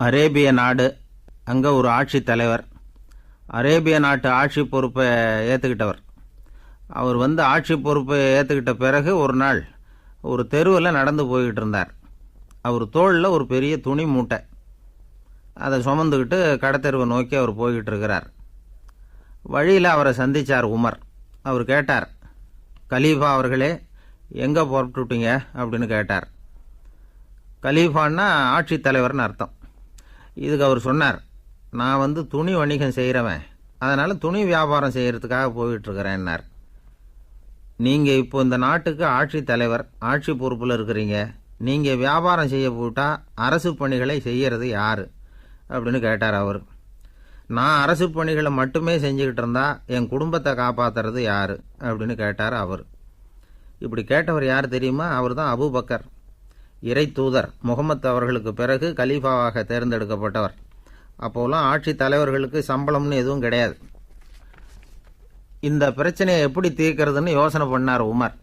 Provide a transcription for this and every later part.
அரேபிய நாடு. அங்கே ஒரு ஆட்சி தலைவர். அரேபிய நாட்டு ஆட்சி பொறுப்பை ஏற்றுக்கிட்டவர். அவர் ஆட்சி பொறுப்பை ஏற்றுக்கிட்ட பிறகு ஒரு நாள் ஒரு தெருவில் நடந்து போய்கிட்டு இருந்தார். அவர் தோளில் ஒரு பெரிய துணி மூட்டை, அதை சுமந்துக்கிட்டு கடத்தெருவை நோக்கி அவர் போய்கிட்டு இருக்கிறார். வழியில் அவரை சந்தித்தார் உமர். அவர் கேட்டார், கலீஃபா அவர்களே, எங்கே புறப்பட்டுட்டீங்க அப்படின்னு கேட்டார். கலீஃபான்னா ஆட்சி தலைவர்னு அர்த்தம். இதுக்கு அவர் சொன்னார், நான் துணி வணிகம் செய்கிறவன், அதனால் துணி வியாபாரம் செய்கிறதுக்காக போயிட்டுருக்கிறேன்னார். நீங்கள் இப்போ இந்த நாட்டுக்கு ஆட்சி தலைவர், ஆட்சி பொறுப்பில் இருக்கிறீங்க. நீங்கள் வியாபாரம் செய்ய போட்டால் அரசு பணிகளை செய்கிறது யார் அப்படின்னு கேட்டார் அவர். நான் அரசு பணிகளை மட்டுமே செஞ்சுக்கிட்டு இருந்தா என் குடும்பத்தை காப்பாற்றுறது யார் அப்படின்னு கேட்டார் அவர். இப்படி கேட்டவர் யார் தெரியுமா? அவர் தான் அபூபக்கர், இறை தூதர் முகமது அவர்களுக்கு பிறகு கலீஃபாவாக தேர்ந்தெடுக்கப்பட்டவர். அப்போலாம் ஆட்சி தலைவர்களுக்கு சம்பளம்னு எதுவும் கிடையாது. இந்த பிரச்சனையை எப்படி தீர்க்கிறதுன்னு யோசனை பண்ணார் உமர்.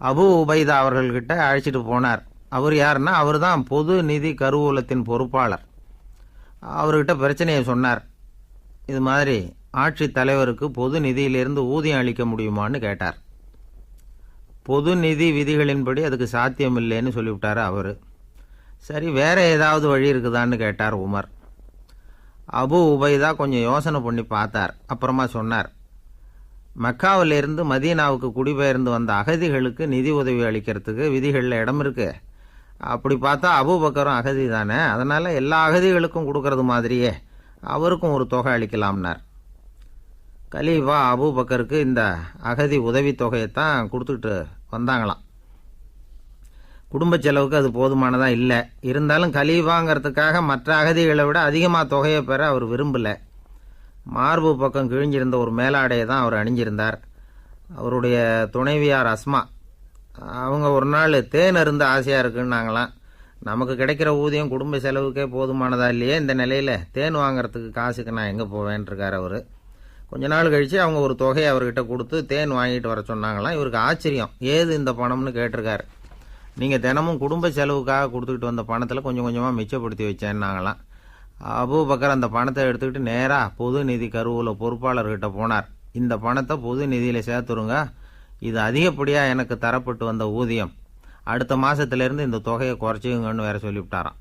அபு உபைதா அவர்கள்கிட்ட அழைச்சிட்டு போனார். அவர் யாருன்னா, அவர் தான் பொது நிதி கருவூலத்தின் பொறுப்பாளர். அவர்கிட்ட பிரச்சனையை சொன்னார். இது மாதிரி ஆட்சி தலைவருக்கு பொது நிதியிலிருந்து ஊதியம் அளிக்க முடியுமான்னு கேட்டார். பொது நிதி விதிகளின்படி அதுக்கு சாத்தியம் இல்லைன்னு சொல்லிவிட்டார் அவர். சரி, வேற ஏதாவது வழி இருக்குதான்னு கேட்டார் உமர். அபு உபைதா கொஞ்சம் யோசனை பண்ணி பார்த்தார். அப்புறமா சொன்னார், மக்காவிலிருந்து மதீனாவுக்கு குடிபெயர்ந்து வந்த அகதிகளுக்கு நிதி உதவி அளிக்கிறதுக்கு விதிகளில் இடம் இருக்கு. அப்படி பார்த்தா அபூபக்கரும் அகதி தானே, அதனால எல்லா அகதிகளுக்கும் கொடுக்கறது மாதிரியே அவருக்கும் ஒரு தொகை அளிக்கலாம்னார். கலீஃபா அபூபக்கருக்கு இந்த அகதி உதவி தொகையைத்தான் கொடுத்துட்டு வந்தாங்களாம். குடும்ப செலவுக்கு அது போதுமானதா இல்லை. இருந்தாலும் கலீஃபாங்கிறதுக்காக மற்ற அகதிகளை விட அதிகமாக தொகையை பெற அவர் விரும்பலை. மார்பு பக்கம் கிழிஞ்சிருந்த ஒரு மேலாடையை தான் அவர் அணிஞ்சிருந்தார். அவருடைய துணைவியார் அஸ்மா, அவங்க ஒரு நாள் தேன் அருந்த ஆசையாக இருக்குன்னாங்களாம். நமக்கு கிடைக்கிற ஊதியம் குடும்ப செலவுக்கே போதுமானதா இல்லையே, இந்த நிலையில் தேன் வாங்கிறதுக்கு காசுக்கு நான் எங்கே போவேன்ருக்கார் அவர். கொஞ்ச நாள் கழித்து அவங்க ஒரு தொகையை அவர்கிட்ட கொடுத்து தேன் வாங்கிட்டு வர சொன்னாங்களாம். இவருக்கு ஆச்சரியம், ஏது இந்த பணம்னு கேட்டிருக்காரு. நீங்கள் தினமும் குடும்ப செலவுக்காக கொடுத்துக்கிட்டு வந்த பணத்தில் கொஞ்சம் கொஞ்சமாக மிச்சப்படுத்தி வச்சேன்னாங்களாம். அபூபக்கர் அந்த பணத்தை எடுத்துக்கிட்டு நேராக பொது நிதி கருவூல பொறுப்பாளர்கிட்ட போனார். இந்த பணத்தை பொது நிதியில் சேர்த்துருங்க, இது அதிகப்படியாக எனக்கு தரப்பட்டு வந்த ஊதியம், அடுத்த மாதத்திலேருந்து இந்த தொகையை குறைச்சிங்கன்னு வேற சொல்லிவிட்டாராம்.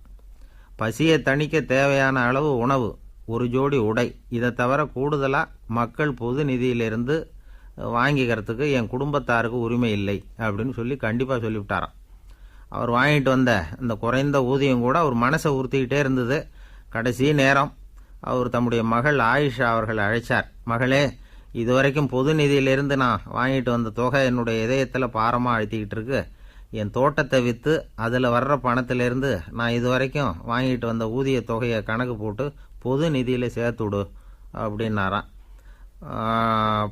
பசியை தணிக்க தேவையான அளவு உணவு, ஒரு ஜோடி உடை, இதை தவிர கூடுதலாக மக்கள் பொது நிதியிலிருந்து வாங்கிக்கிறதுக்கு என் குடும்பத்தாருக்கு உரிமை இல்லை அப்படின்னு சொல்லி கண்டிப்பாக சொல்லிவிட்டாராம். அவர் வாங்கிட்டு வந்த இந்த குறைந்த ஊதியம் கூட அவர் மனசை உறுத்திக்கிட்டே இருந்தது. கடைசி நேரம் அவர் தம்முடைய மகள் ஆயிஷா அவர்களை அழைச்சார். மகளே, இதுவரைக்கும் பொது நிதியிலிருந்து நான் வாங்கிட்டு வந்த தொகை என்னுடைய இதயத்தில் பாரமாக அழுத்திக்கிட்டு இருக்கு. என் தோட்டத்தை விற்று அதில் வர்ற பணத்திலிருந்து நான் இதுவரைக்கும் வாங்கிட்டு வந்த ஊதிய தொகையை கணக்கு போட்டு பொது நிதியில் சேர்த்துடு அப்படின்னாராம்.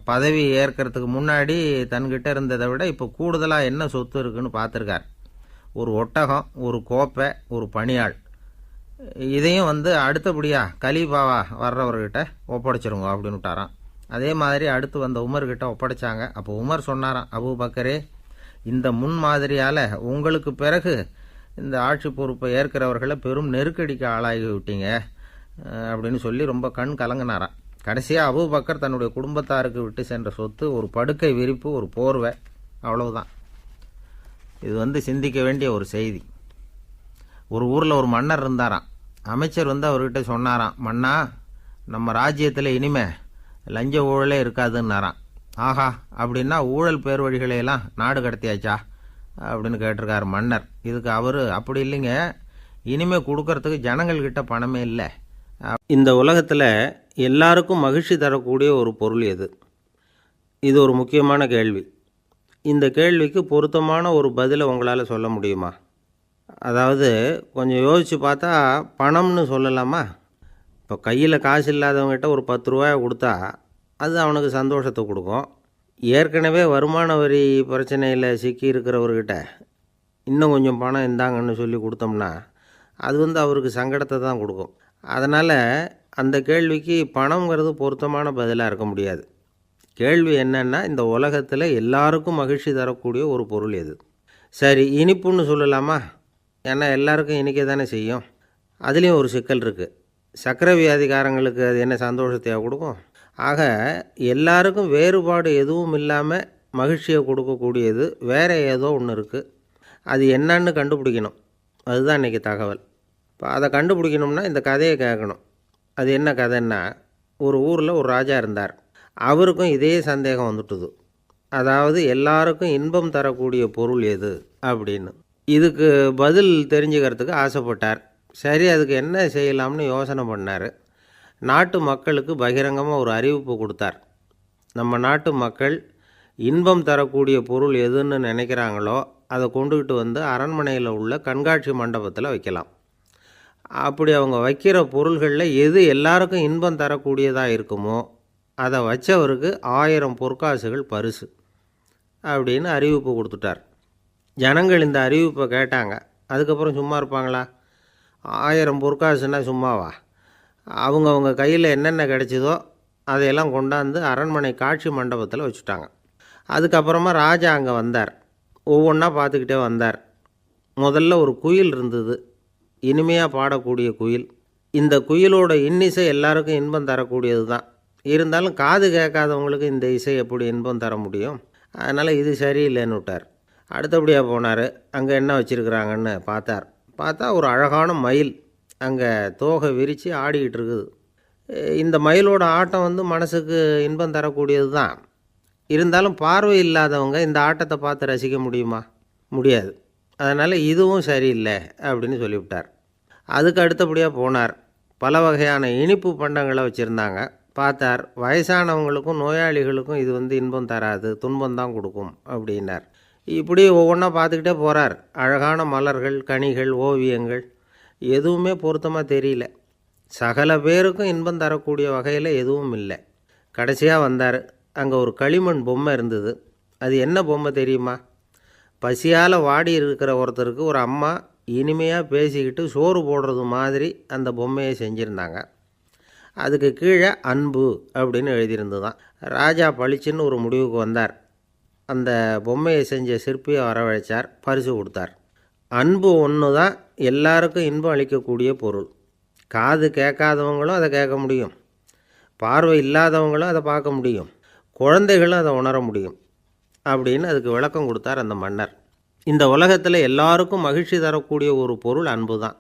பதவி ஏற்கிறதுக்கு முன்னாடி தன்கிட்ட இருந்ததை விட இப்போ கூடுதலாக என்ன சொத்து இருக்குன்னு பார்த்துருக்கார். ஒரு ஒட்டகம், ஒரு கோப்பை, ஒரு பணியாள். இதையும் அடுத்தபடியாக கலீஃபாவா வர்றவர்கிட்ட ஒப்படைச்சிருங்க அப்படின்னு விட்டாராம். அதே மாதிரி அடுத்து வந்த உமர்கிட்ட ஒப்படைச்சாங்க. அப்போ உமர் சொன்னாராம், அபூபக்கரே, இந்த முன்மாதிரியால் உங்களுக்கு பிறகு இந்த ஆட்சி பொறுப்பை ஏற்கிறவர்களை பெரும் நெருக்கடிக்கு ஆளாகி விட்டீங்க அப்படின்னு சொல்லி ரொம்ப கண் கலங்கினாராம். கடைசியாக அபூபக்கர் தன்னுடைய குடும்பத்தாருக்கு விட்டு சென்ற சொத்து ஒரு படுக்கை விரிப்பு, ஒரு போர்வை, அவ்வளவுதான். இது சிந்திக்க வேண்டிய ஒரு செய்தி. ஒரு ஊரில் ஒரு மன்னர் இருந்தாராம். அமைச்சர் அவர்கிட்ட சொன்னாராம், மன்னா, நம்ம ராஜ்யத்தில் இனிமே லஞ்ச ஊழலே இருக்காதுன்னாராம். ஆஹா, அப்படின்னா ஊழல் பேர் வழிகளையெல்லாம் நாடு கடத்தியாச்சா அப்படின்னு கேட்டிருக்காரு மன்னர். இதுக்கு அவர், அப்படி இல்லைங்க, இனிமே கொடுக்கறதுக்கு ஜனங்கள்கிட்ட பணமே இல்லை. இந்த உலகத்தில் எல்லாருக்கும் மகிழ்ச்சி தரக்கூடிய ஒரு பொருள் எது? இது ஒரு முக்கியமான கேள்வி. இந்த கேள்விக்கு பொருத்தமான ஒரு பதிலை உங்களால் சொல்ல முடியுமா? அதாவது கொஞ்சம் யோசித்து பார்த்தா பணம்னு சொல்லலாமா? இப்போ கையில் காசு இல்லாதவங்ககிட்ட ஒரு 10 ரூபாய் கொடுத்தா அது அவனுக்கு சந்தோஷத்தை கொடுக்கும். ஏற்கனவே வருமான வரி பிரச்சனையில் சிக்கி இருக்கிறவர்கிட்ட இன்னும் கொஞ்சம் பணம் இந்தாங்கன்னு சொல்லி கொடுத்தோம்னா அது அவருக்கு சங்கடத்தை தான் கொடுக்கும். அதனால் அந்த கேள்விக்கு பணங்கிறது பொருத்தமான பதிலாக இருக்க முடியாது. கேள்வி என்னன்னா, இந்த உலகத்தில் எல்லாருக்கும் மகிழ்ச்சி தரக்கூடிய ஒரு பொருள் எது? சரி, இனிப்புன்னு சொல்லலாமா? ஏன்னா எல்லாருக்கும் இனிக்க தானே செய்யும். அதுலேயும் ஒரு சிக்கல் இருக்குது. சர்க்கரை வியாதிக்காரங்களுக்கு அது என்ன சந்தோஷத்தையாக கொடுக்கும்? ஆக எல்லாருக்கும் வேறுபாடு எதுவும் இல்லாமல் மகிழ்ச்சியை கொடுக்கக்கூடியது வேறு ஏதோ ஒன்று இருக்குது. அது என்னன்னு கண்டுபிடிக்கணும். அதுதான் இன்றைக்கி தகவல். இப்போ அதை கண்டுபிடிக்கணும்னா இந்த கதையை கேட்கணும். அது என்ன கதைன்னா, ஒரு ஊரில் ஒரு ராஜா இருந்தார். அவருக்கும் இதே சந்தேகம் வந்துட்டுது. அதாவது எல்லாருக்கும் இன்பம் தரக்கூடிய பொருள் எது அப்படின்னு. இதுக்கு பதில் தெரிஞ்சுக்கிறதுக்கு ஆசைப்பட்டார். சரி, அதுக்கு என்ன செய்யலாம்னு யோசனை பண்ணார். நாட்டு மக்களுக்கு பகிரங்கமாக ஒரு அறிவிப்பு கொடுத்தார். நம்ம நாட்டு மக்கள் இன்பம் தரக்கூடிய பொருள் எதுன்னு நினைக்கிறாங்களோ அதை கொண்டுக்கிட்டு வந்து அரண்மனையில் உள்ள கண்காட்சி மண்டபத்தில் வைக்கலாம். அப்படி அவங்க வைக்கிற பொருள்களில் எது எல்லாருக்கும் இன்பம் தரக்கூடியதாக இருக்குமோ அதை வச்சவருக்கு 1000 பொற்காசுகள் பரிசு அப்படின்னு அறிவிப்பு கொடுத்துட்டார். ஜனங்கள் இந்த அறிவிப்பை கேட்டாங்க. அதுக்கப்புறம் சும்மா இருப்பாங்களா? 1000 பொற்காசுன்னா சும்மாவா? அவங்க கையில் என்னென்ன கிடைச்சதோ அதையெல்லாம் கொண்டாந்து அரண்மனை காட்சி மண்டபத்தில் வச்சுட்டாங்க. அதுக்கப்புறமா ராஜா அங்கே வந்தார். ஒவ்வொன்றா பார்த்துக்கிட்டே வந்தார். முதல்ல ஒரு குயில் இருந்தது, இனிமையாக பாடக்கூடிய குயில். இந்த குயிலோட இன்னிசை எல்லாருக்கும் இன்பம் தரக்கூடியது தான். இருந்தாலும் காது கேட்காதவங்களுக்கு இந்த இசை எப்படி இன்பம் தர முடியும்? அதனால் இது சரியில்லைன்னு விட்டார். அடுத்தபடியாக போனார். அங்கே என்ன வச்சுருக்குறாங்கன்னு பார்த்தா ஒரு அழகான மயில் அங்கே தோகை விரித்து ஆடிக்கிட்டு இருக்குது. இந்த மயிலோட ஆட்டம் மனசுக்கு இன்பம் தரக்கூடியது தான். இருந்தாலும் பார்வை இல்லாதவங்க இந்த ஆட்டத்தை பார்த்து ரசிக்க முடியுமா? முடியாது. அதனால் இதுவும் சரியில்லை அப்படின்னு சொல்லிவிட்டார். அதுக்கு அடுத்தபடியாக போனார். பல வகையான இனிப்பு பண்டங்களை வச்சுருந்தாங்க. பார்த்தார், வயசானவங்களுக்கும் நோயாளிகளுக்கும் இது இன்பம் தராது, துன்பம் தான் கொடுக்கும் அப்படின்னார். இப்படி ஒவ்வொன்றா பார்த்துக்கிட்டே போகிறார். அழகான மலர்கள், கனிகள், ஓவியங்கள் எதுவுமே பொருத்தமாக தெரியல. சகல பேருக்கும் இன்பம் தரக்கூடிய வகையில் எதுவும் இல்லை. கடைசியாக வந்தார். அங்கே ஒரு களிமண் பொம்மை இருந்தது. அது என்ன பொம்மை தெரியுமா? பசியால் வாடி இருக்கிற ஒருத்தருக்கு ஒரு அம்மா இனிமையாக பேசிக்கிட்டு சோறு போடுறது மாதிரி அந்த பொம்மையை செஞ்சுருந்தாங்க. அதுக்கு கீழே அன்பு அப்படின்னு எழுதியிருந்துதான். ராஜா பளிச்சுன்னு ஒரு முடிவுக்கு வந்தார். அந்த பொம்மையை செஞ்ச சிற்பியை வரவழைச்சார், பரிசு கொடுத்தார். அன்பு ஒன்று தான் எல்லாருக்கும் இன்பம் அளிக்கக்கூடிய பொருள். காது கேட்காதவங்களும் அதை கேட்க முடியும், பார்வை இல்லாதவங்களும் அதை பார்க்க முடியும், குழந்தைகளும் அதை உணர முடியும் அப்படின்னு அதுக்கு விளக்கம் கொடுத்தார் அந்த மன்னர். இந்த உலகத்தில் எல்லாருக்கும் மகிழ்ச்சி தரக்கூடிய ஒரு பொருள் அன்பு தான்.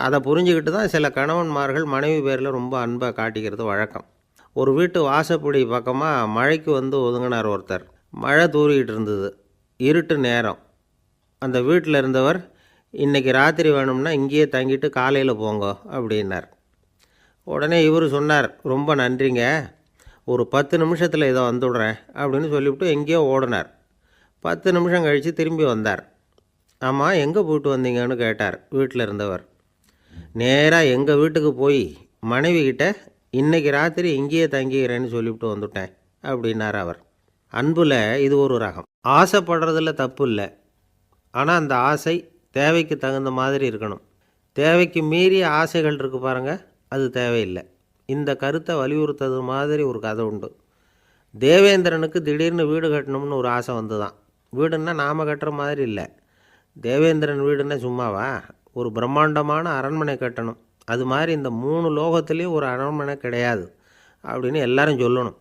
அதை புரிஞ்சுக்கிட்டு தான் சில கணவன்மார்கள் மனைவி பேரில் ரொம்ப அன்பை காட்டிக்கிறது வழக்கம். ஒரு வீட்டு வாசப்படி பக்கமாக மழைக்கு ஒதுங்கினார் ஒருத்தர். மழை தூரிக்கிட்டு இருந்தது, இருட்டு நேரம். அந்த வீட்டில் இருந்தவர், இன்றைக்கி ராத்திரி வேணும்னா இங்கேயே தங்கிட்டு காலையில் போங்க அப்படின்னார். உடனே இவர் சொன்னார், ரொம்ப நன்றிங்க, ஒரு 10 நிமிஷத்தில் இதை வந்துவிடுறேன் அப்படின்னு சொல்லிவிட்டு எங்கேயோ ஓடினார். 10 நிமிஷம் கழித்து திரும்பி வந்தார். ஆமாம், எங்கே போயிட்டு வந்தீங்கன்னு கேட்டார் வீட்டில் இருந்தவர். நேராக எங்கள் வீட்டுக்கு போய் மனைவிக்கிட்ட இன்றைக்கி ராத்திரி இங்கேயே தங்கிக்கிறேன்னு சொல்லிவிட்டு வந்துட்டேன் அப்படின்னார் அவர். அன்பில் இது ஒரு ரகம். ஆசைப்படுறதில் தப்பு இல்லை, ஆனால் அந்த ஆசை தேவைக்கு தகுந்த மாதிரி இருக்கணும். தேவைக்கு மீறிய ஆசைகள் இருக்குது பாருங்கள், அது தேவையில்லை. இந்த கருத்தை வலியுறுத்தது மாதிரி ஒரு கதை உண்டு. தேவேந்திரனுக்கு திடீர்னு வீடு கட்டணும்னு ஒரு ஆசை வந்துதான். வீடுன்னா நாம் கட்டுற மாதிரி இல்லை. தேவேந்திரன் வீடுன்னா சும்மாவா? ஒரு பிரம்மாண்டமான அரண்மனை கட்டணும். அது மாதிரி இந்த 3 லோகத்துலேயும் ஒரு அரண்மனை கிடையாது அப்படின்னு எல்லாரும் சொல்லணும்.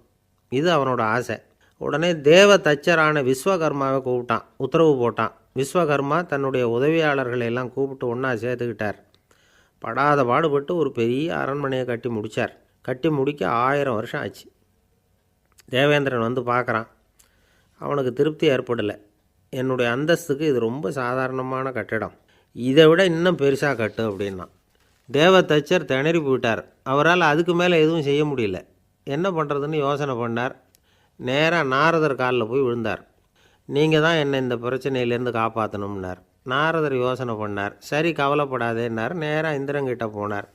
இது அவனோட ஆசை. உடனே தேவ தச்சரான விஸ்வகர்மாவை கூப்பிட்டான், உத்தரவு போட்டான். விஸ்வகர்மா தன்னுடைய உதவியாளர்களை எல்லாம் கூப்பிட்டு ஒன்றா சேர்த்துக்கிட்டார். படாத பாடுபட்டு ஒரு பெரிய அரண்மனையை கட்டி முடித்தார். கட்டி முடிக்க 1000 வருஷம் ஆச்சு. தேவேந்திரன் பார்க்குறான். அவனுக்கு திருப்தி ஏற்படலை. என்னுடைய அந்தஸ்துக்கு இது ரொம்ப சாதாரணமான கட்டிடம், இதை விட இன்னும் பெருசாக கட்டு அப்படின்னா. தேவ தச்சர் திணறி போயிட்டார். அவரால் அதுக்கு மேலே எதுவும் செய்ய முடியல. என்ன பண்ணுறதுன்னு யோசனை பண்ணார். நேராக நாரதர் காலில் போய் விழுந்தார். நீங்கள் தான் என்னை இந்த பிரச்சனையிலேருந்து காப்பாற்றணும்னார். நாரதர் யோசனை பண்ணார். சரி, கவலைப்படாதேன்னார். நேராக இந்திரன்கிட்ட போனார்.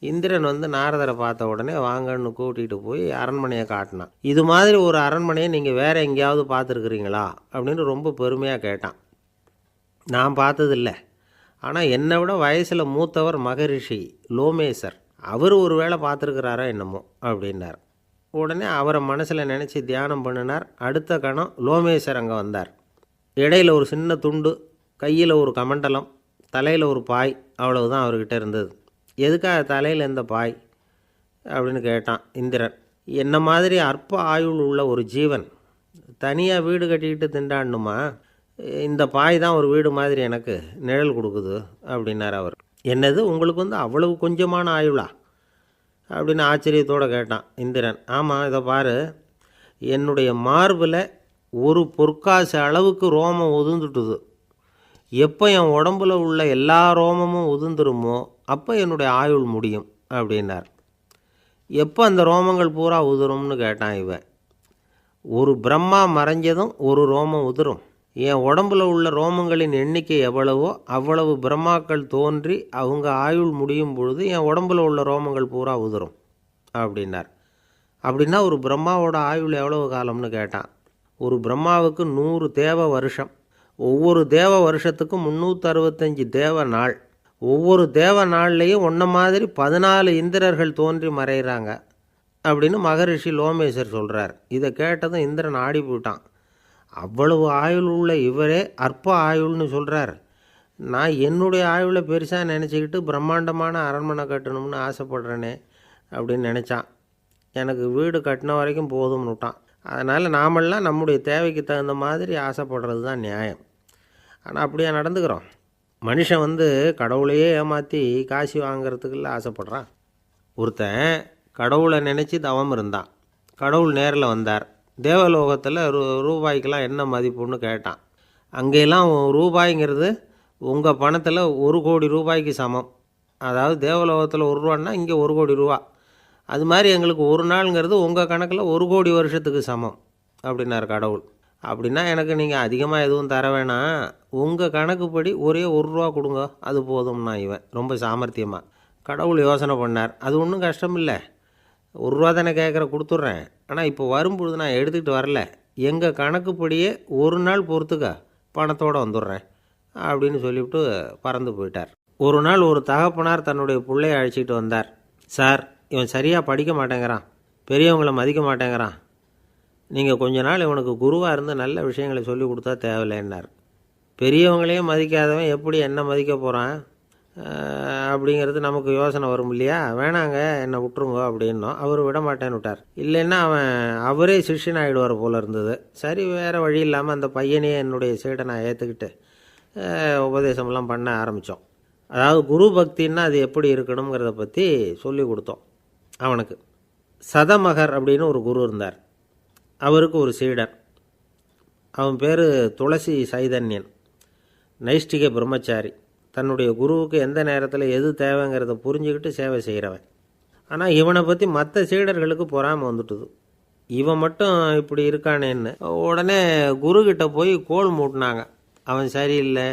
இந்திரன் நாரதரை பார்த்த உடனே வாங்கன்னு கூட்டிகிட்டு போய் அரண்மனையை காட்டினான். இது மாதிரி ஒரு அரண்மனையை நீங்கள் வேறு எங்கேயாவது பார்த்துருக்குறீங்களா அப்படின்னு ரொம்ப பெருமையாக கேட்டான். நான் பார்த்ததில்லை, ஆனால் என்னை விட வயசில் மூத்தவர் மகரிஷி லோமேசர், அவர் ஒரு வேளை பார்த்துருக்கிறாரா என்னமோ அப்படின்னார். உடனே அவரை மனசில் நினச்சி தியானம் பண்ணினார். அடுத்த கணம் லோமேசர் அங்கே வந்தார். இடையில் ஒரு சின்ன துண்டு, கையில் ஒரு கமண்டலம், தலையில் ஒரு பாய், அவ்வளவுதான் அவர்கிட்ட இருந்தது. எதுக்காக தலையில் எந்த பாய் அப்படின்னு கேட்டான் இந்திரன். என்ன மாதிரி அற்ப ஆயுள் உள்ள ஒரு ஜீவன் தனியாக வீடு கட்டிக்கிட்டு திண்டாடணுமா? இந்த பாய் தான் ஒரு வீடு மாதிரி எனக்கு நிழல் கொடுக்குது அப்படின்னார் அவர். என்னது, உங்களுக்கு அவ்வளவு கொஞ்சமான ஆயுளா அப்படின்னு ஆச்சரியத்தோடு கேட்டான் இந்திரன். ஆமாம், இதை பாரு, என்னுடைய மார்பில் ஒரு பொற்காசு அளவுக்கு ரோமம் உதிர்ந்துட்டுது. எப்போ என் உடம்புல உள்ள எல்லா ரோமமும் உதிர்ந்துருமோ அப்போ என்னுடைய ஆயுள் முடியும் அப்படின்னார். எப்போ அந்த ரோமங்கள் பூரா உதிரும்னு கேட்டான் இவன். ஒரு பிரம்மா மறைஞ்சதும் ஒரு ரோமம் உதிரும். என் உடம்புல உள்ள ரோமங்களின் எண்ணிக்கை எவ்வளவோ அவ்வளவு பிரம்மாக்கள் தோன்றி அவங்க ஆயுள் முடியும் பொழுது என் உடம்புல உள்ள ரோமங்கள் பூரா உதிரும் அப்படின்னார். அப்படின்னா ஒரு பிரம்மாவோட ஆயுள் எவ்வளவு காலம்னு கேட்டான். ஒரு பிரம்மாவுக்கு 100 தேவ வருஷம். ஒவ்வொரு தேவ வருஷத்துக்கும் 365 தேவ நாள். ஒவ்வொரு தேவ நாள்லேயும் ஒன்றை மாதிரி 14 இந்திரர்கள் தோன்றி மறைகிறாங்க அப்படின்னு மகரிஷி லோமேசர் சொல்கிறார். இதை கேட்டதும் இந்திரன் ஆடி போயிட்டான். அவ்வளவு ஆயுள் உள்ள இவரே அற்ப ஆயுள்னு சொல்கிறார். நான் என்னுடைய ஆயுளை பெருசாக நினச்சிக்கிட்டு பிரம்மாண்டமான அரண்மனை கட்டணும்னு ஆசைப்படுறேனே அப்படின்னு நினச்சான். எனக்கு வீடு கட்டின வரைக்கும் போதும்னு விட்டான். அதனால் நாமெல்லாம் நம்முடைய தேவைக்கு தகுந்த மாதிரி ஆசைப்படுறது தான் நியாயம். ஆனால் அப்படியே நடந்துக்கிறோம். மனுஷன் கடவுளையே ஏமாற்றி காசு வாங்கிறதுக்குள்ள ஆசைப்படுறான். ஒருத்தன் கடவுளை நினச்சி தவம் இருந்தான். கடவுள் நேரில் வந்தார். தேவலோகத்தில் ரூபாய்க்கெல்லாம் என்ன மதிப்புன்னு கேட்டான். அங்கெல்லாம் ரூபாய்ங்கிறது உங்கள் பணத்தில் 1 கோடி ரூபாய்க்கு சமம். அதாவது தேவலோகத்தில் 1 ரூபான்னா இங்கே 1 கோடி ரூபா. அது மாதிரி எங்களுக்கு ஒரு நாளுங்கிறது உங்கள் கணக்கில் 1 கோடி வருஷத்துக்கு சமம் அப்படின்னார் கடவுள். அப்படின்னா எனக்கு நீங்கள் அதிகமாக எதுவும் தர வேணாம், உங்கள் கணக்குப்படி ஒரே 1 ரூபா கொடுங்க, அது போதும்னா இவன் ரொம்ப சாமர்த்தியமாக. கடவுள் யோசனை பண்ணார். அது ஒன்றும் கஷ்டம் இல்லை, 1 ரூபா தானே கேட்குற, கொடுத்துட்றேன். ஆனால் இப்போ வரும்பொழுது நான் எடுத்துக்கிட்டு வரல, எங்கள் கணக்குப்படியே 1 நாள் பொறுத்துக்க பணத்தோடு வந்துடுறேன் அப்படின்னு சொல்லிவிட்டு பறந்து போயிட்டார். ஒரு நாள் ஒரு தகப்பனார் தன்னுடைய பிள்ளையை அழைச்சிக்கிட்டு வந்தார். சார், இவன் சரியாக படிக்க மாட்டேங்கிறான், பெரியவங்களை மதிக்க மாட்டேங்கிறான், நீங்கள் கொஞ்ச நாள் இவனுக்கு குருவாக இருந்து நல்ல விஷயங்களை சொல்லி கொடுத்தா தேவையில்லைன்னார். பெரியவங்களையே மதிக்காதவன் எப்படி என்ன மதிக்க போகிறான் அப்படிங்கிறது நமக்கு யோசனை வரும் இல்லையா? வேணாங்க, என்னை விட்டுருங்க அப்படின்னோம். அவர் விட மாட்டேன்னு விட்டார். இல்லைன்னா அவரே சிஷ்யன் ஆகிடுவார் போல இருந்தது. சரி, வேறு வழி இல்லாமல் அந்த பையனையே என்னுடைய சீடை நான் ஏற்றுக்கிட்டு உபதேசமெல்லாம் பண்ண ஆரம்பித்தோம். அதாவது குரு பக்தின்னா அது எப்படி இருக்கணுங்கிறத பற்றி சொல்லி கொடுத்தோம் அவனுக்கு. சதமகர் அப்படின்னு ஒரு குரு இருந்தார். அவருக்கு ஒரு சீடர். அவன் பேர் துளசி சைதன்யன். நைஷ்டிக பிரம்மச்சாரி. தன்னுடைய குருவுக்கு எந்த நேரத்தில் எது தேவைங்கிறத புரிஞ்சுக்கிட்டு சேவை செய்கிறவன். ஆனால் இவனை பற்றி மற்ற சீடர்களுக்கு பொறாமை வந்துட்டுது. இவன் மட்டும் இப்படி இருக்கானேன்னு உடனே குருக்கிட்ட போய் கோல் மூட்டினாங்க. அவன் சரியில்லை,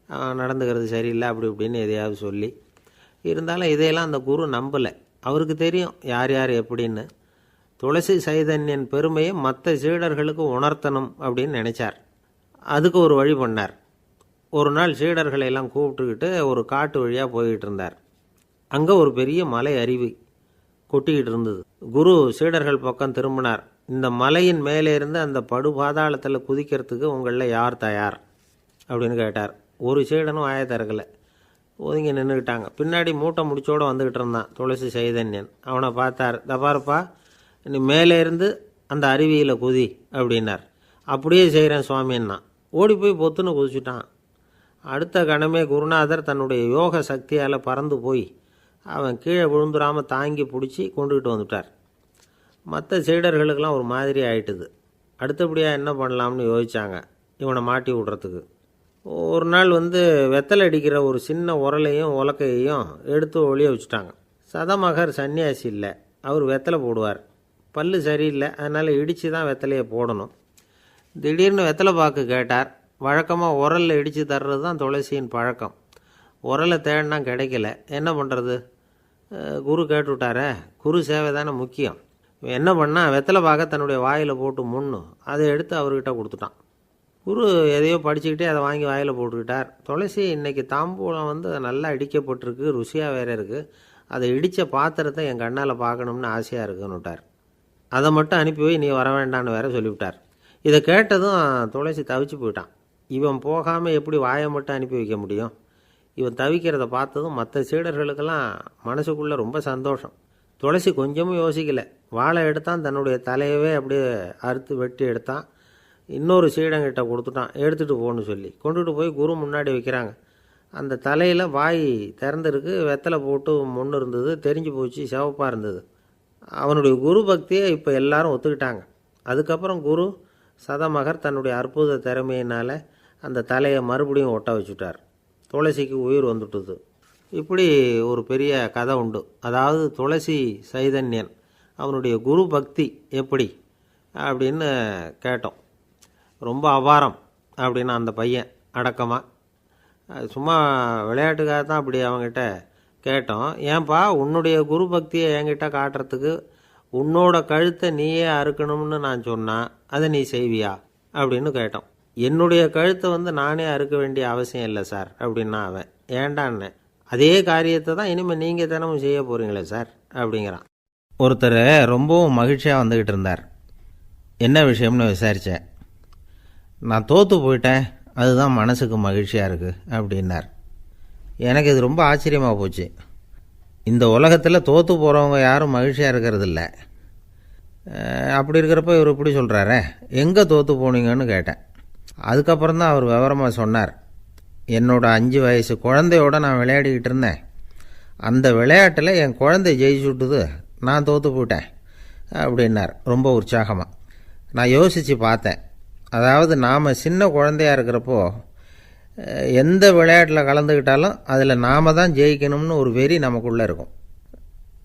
அவன் நடந்துக்கிறது சரியில்லை, அப்படி இப்படின்னு எதையாவது சொல்லி. இருந்தாலும் இதையெல்லாம் அந்த குரு நம்பலை. அவருக்கு தெரியும் யார் யார் எப்படின்னு. துளசி சைதன்யன் பெருமையை மற்ற சீடர்களுக்கு உணர்த்தணும் அப்படின்னு நினச்சார். அதுக்கு ஒரு வழி பண்ணார். ஒரு நாள் சீடர்களை எல்லாம் கூப்பிட்டுக்கிட்டு ஒரு காட்டு வழியாக போய்கிட்டு இருந்தார். அங்கே ஒரு பெரிய மலை அருவி கொட்டிக்கிட்டு இருந்தது. குரு சீடர்கள் பக்கம் திரும்பினார். இந்த மலையின் மேலே இருந்து அந்த படுபாதாளத்தில் குதிக்கிறதுக்கு உங்களில் யார் தயார் அப்படின்னு கேட்டார். ஒரு சீடனும் ஆய திறக்கலை, ஒதுங்கி நின்றுக்கிட்டாங்க. பின்னாடி மூட்டை முடிச்சோடு வந்துக்கிட்டு இருந்தான் துளசி சைதன்யன். அவனை பார்த்தார். தப்பாருப்பா, நீ மேலே இருந்து அந்த அருவியில் குதி அப்படின்னார். அப்படியே செய்கிறேன் சுவாமின்னா ஓடி போய் பொத்துன்னு குதிச்சுட்டான். அடுத்த கணமே குருநாதர் தன்னுடைய யோக சக்தியால் பறந்து போய் அவன் கீழே விழுந்துடாமல் தாங்கி பிடிச்சி கொண்டுக்கிட்டு வந்துட்டார். மற்ற சீடர்களுக்கெல்லாம் ஒரு மாதிரி ஆயிட்டுது. அடுத்தபடியாக என்ன பண்ணலாம்னு யோசித்தாங்க இவனை மாட்டி விடுறதுக்கு. ஒரு நாள் வெத்தலை அடிக்கிற ஒரு சின்ன உரலையும் உலக்கையையும் எடுத்து ஒளிய வச்சுட்டாங்க. சதமகர் சன்னியாசி இல்லை, அவர் வெத்தலை போடுவார். பல்லு சரியில்லை, அதனால் இடித்து தான் வெத்தலையை போடணும். திடீர்னு வெத்தலை பாக்கு கேட்டார். வழக்கமாக உரலில் இடித்து தர்றது தான் துளசியின் பழக்கம். உரலை தேடினா கிடைக்கல, என்ன பண்ணுறது? குரு கேட்டுவிட்டாரே, குரு சேவை தானே முக்கியம். என்ன பண்ணால் வெத்தலை பாக்க தன்னுடைய வாயில் போட்டு முன்னும் அதை எடுத்து அவர்கிட்ட கொடுத்துட்டான். குரு எதையோ படிச்சுக்கிட்டே அதை வாங்கி வாயில் போட்டுக்கிட்டார். துளசி இன்றைக்கி தாம்பூலம் நல்லா இடிக்கப்பட்டிருக்கு, ருசியாக வேறு இருக்குது, அதை இடித்த பாத்திரத்தை என் கண்ணால் பார்க்கணும்னு ஆசையாக இருக்குன்னு விட்டார். அதை மட்டும் அனுப்பி போய் நீ வர வேண்டான்னு வேற சொல்லிவிட்டார். இதை கேட்டதும் துளசி தவிச்சு போயிட்டான். இவன் போகாமல் எப்படி வாயை மட்டும் அனுப்பி வைக்க முடியும்? இவன் தவிக்கிறத பார்த்ததும் மற்ற சீடர்களுக்கெல்லாம் மனசுக்குள்ளே ரொம்ப சந்தோஷம். துளசி கொஞ்சமும் யோசிக்கலை, வாழை எடுத்தான், தன்னுடைய தலையவே அப்படியே அறுத்து வெட்டி எடுத்தான், இன்னொரு சீடங்கிட்ட கொடுத்துட்டான், எடுத்துகிட்டு போன்னு சொல்லி கொண்டுட்டு போய் குரு முன்னாடி வைக்கிறாங்க. அந்த தலையில் வாய் திறந்துருக்கு, வெத்தலை போட்டு முன்னு இருந்தது, தெரிஞ்சு போச்சு, சிவப்பாக இருந்தது. அவனுடைய குரு பக்தியை இப்போ எல்லாரும் ஒத்துக்கிட்டாங்க. அதுக்கப்புறம் குரு சதமகர் தன்னுடைய அற்புத திறமையினால் அந்த தலையை மறுபடியும் ஒட்ட வச்சுட்டார். துளசிக்கு உயிர் வந்துட்டுது. இப்படி ஒரு பெரிய கதை உண்டு. அதாவது துளசி சைதன்யன் அவனுடைய குரு பக்தி எப்படி அப்படின்னு கேட்டோம். ரொம்ப அபாரம் அப்படின்னு அந்த பையன் அடக்கமாக, சும்மா விளையாட்டுக்காக தான் அப்படி அவங்ககிட்ட கேட்டோம். ஏன்பா உன்னுடைய குரு பக்தியை என்கிட்ட காட்டுறதுக்கு உன்னோட கழுத்தை நீயே அறுக்கணும்னு நான் சொன்னால் அதை நீ செய்வியா அப்படின்னு கேட்டோம். என்னுடைய கழுத்தை நானே அறுக்க வேண்டிய அவசியம் இல்லை சார் அப்படின்னா அவன். ஏண்டான்னு, அதே காரியத்தை தான் இனிமேல் நீங்கள் தினமும் செய்ய போகிறீங்களே சார் அப்படிங்கிறான். ஒருத்தர் ரொம்பவும் மகிழ்ச்சியாக வந்துக்கிட்டு இருந்தார். என்ன விஷயம்னு விசாரித்தேன். நான் தோற்று போயிட்டேன், அதுதான் மனசுக்கு மகிழ்ச்சியாக இருக்குது அப்படின்னார். எனக்கு இது ரொம்ப ஆச்சரியமாக போச்சு. இந்த உலகத்தில் தோற்று போகிறவங்க யாரும் மகிழ்ச்சியாக இருக்கிறதில்ல. அப்படி இருக்கிறப்ப இவர் இப்படி சொல்கிறாரே, எங்கே தோற்று போனீங்கன்னு கேட்டேன். அதுக்கப்புறம் தான் அவர் விவரமாக சொன்னார். என்னோட 5 வயசு குழந்தையோடு நான் விளையாடிக்கிட்டு இருந்தேன். அந்த விளையாட்டில் என் குழந்தை ஜெயிச்சு விட்டுது, நான் தோற்று போயிட்டேன் அப்படின்னார் ரொம்ப உற்சாகமாக. நான் யோசித்து பார்த்தேன். அதாவது நாம் சின்ன குழந்தையாக இருக்கிறப்போ எந்த விளையாட்டில் கலந்துக்கிட்டாலும் அதில் நாம் தான் ஜெயிக்கணும்னு ஒரு வெறி நமக்குள்ளே இருக்கும்.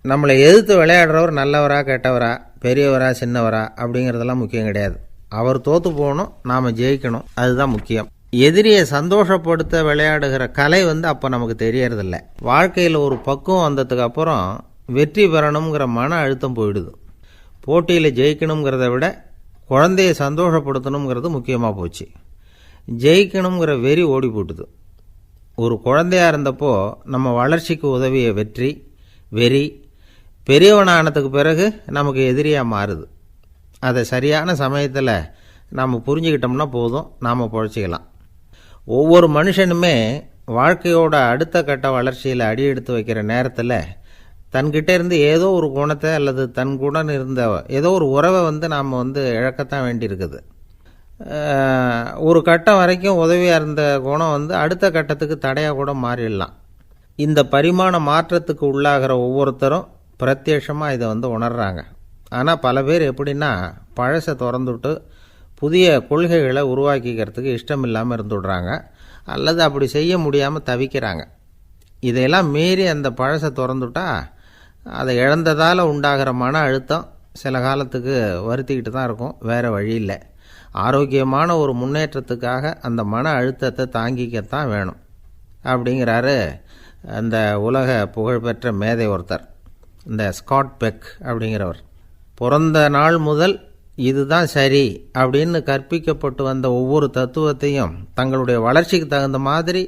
நம்மளை எதிர்த்து விளையாடுறவர் நல்லவரா கெட்டவரா, பெரியவரா சின்னவரா அப்படிங்கிறதெல்லாம் முக்கியம் கிடையாது. அவர் தோற்று போகணும், நாம் ஜெயிக்கணும், அதுதான் முக்கியம். எதிரியை சந்தோஷப்படுத்த விளையாடுகிற கலை அப்போ நமக்கு தெரியறதில்ல. வாழ்க்கையில் ஒரு பக்குவம் வந்ததுக்கு அப்புறம் வெற்றி பெறணுங்கிற மன அழுத்தம் போயிடுது. போட்டியில் ஜெயிக்கணுங்கிறத விட குழந்தையை சந்தோஷப்படுத்தணுங்கிறது முக்கியமாக போச்சு. ஜெயிக்கணுங்கிற வெறி ஓடி போட்டுது. ஒரு குழந்தையாக இருந்தப்போ நம்ம வளர்ச்சிக்கு உதவிய வெறி பெரியவனானதுக்கு பிறகு நமக்கு எதிரியாக மாறுது. அதை சரியான சமயத்தில் நாம் புரிஞ்சுக்கிட்டோம்னா போதும், நாம் பொழைச்சிக்கலாம். ஒவ்வொரு மனுஷனுமே வாழ்க்கையோட அடுத்த கட்ட வளர்ச்சியில் அடி எடுத்து வைக்கிற நேரத்தில் தன்கிட்ட இருந்து ஏதோ ஒரு குணத்தை அல்லது தன் குணம் இருந்த ஏதோ ஒரு உறவை நாம் இழக்கத்தான் வேண்டியிருக்குது. ஒரு கட்டம் வரைக்கும் உதவியாக இருந்த குணம் அடுத்த கட்டத்துக்கு தடையாக கூட மாறிடலாம். இந்த பரிமாண மாற்றத்துக்கு உள்ளாகிற ஒவ்வொருத்தரும் பிரத்யட்சமாக இதை உணர்றாங்க. ஆனால் பல பேர் எப்படின்னா பழசை திறந்துவிட்டு புதிய கொள்கைகளை உருவாக்கிக்கிறதுக்கு இஷ்டம் இல்லாமல் இருந்துடுறாங்க, அல்லது அப்படி செய்ய முடியாமல் தவிக்கிறாங்க. இதையெல்லாம் மீறி அந்த பழசை திறந்துட்டா அதை இழந்ததால் உண்டாகிற மன அழுத்தம் சில காலத்துக்கு வருத்திக்கிட்டு தான் இருக்கும், வேறு வழி இல்லை. ஆரோக்கியமான ஒரு முன்னேற்றத்துக்காக அந்த மன அழுத்தத்தை தாங்கிக்கத்தான் வேணும் அப்படிங்கிறாரு அந்த உலக புகழ்பெற்ற மேதை ஒருத்தர், இந்த ஸ்காட் பெக் அப்படிங்கிறவர். பிறந்த நாள் முதல் இதுதான் சரி அப்படின்னு கற்பிக்கப்பட்டு வந்த ஒவ்வொரு தத்துவத்தையும் தங்களுடைய வளர்ச்சிக்கு தகுந்த மாதிரி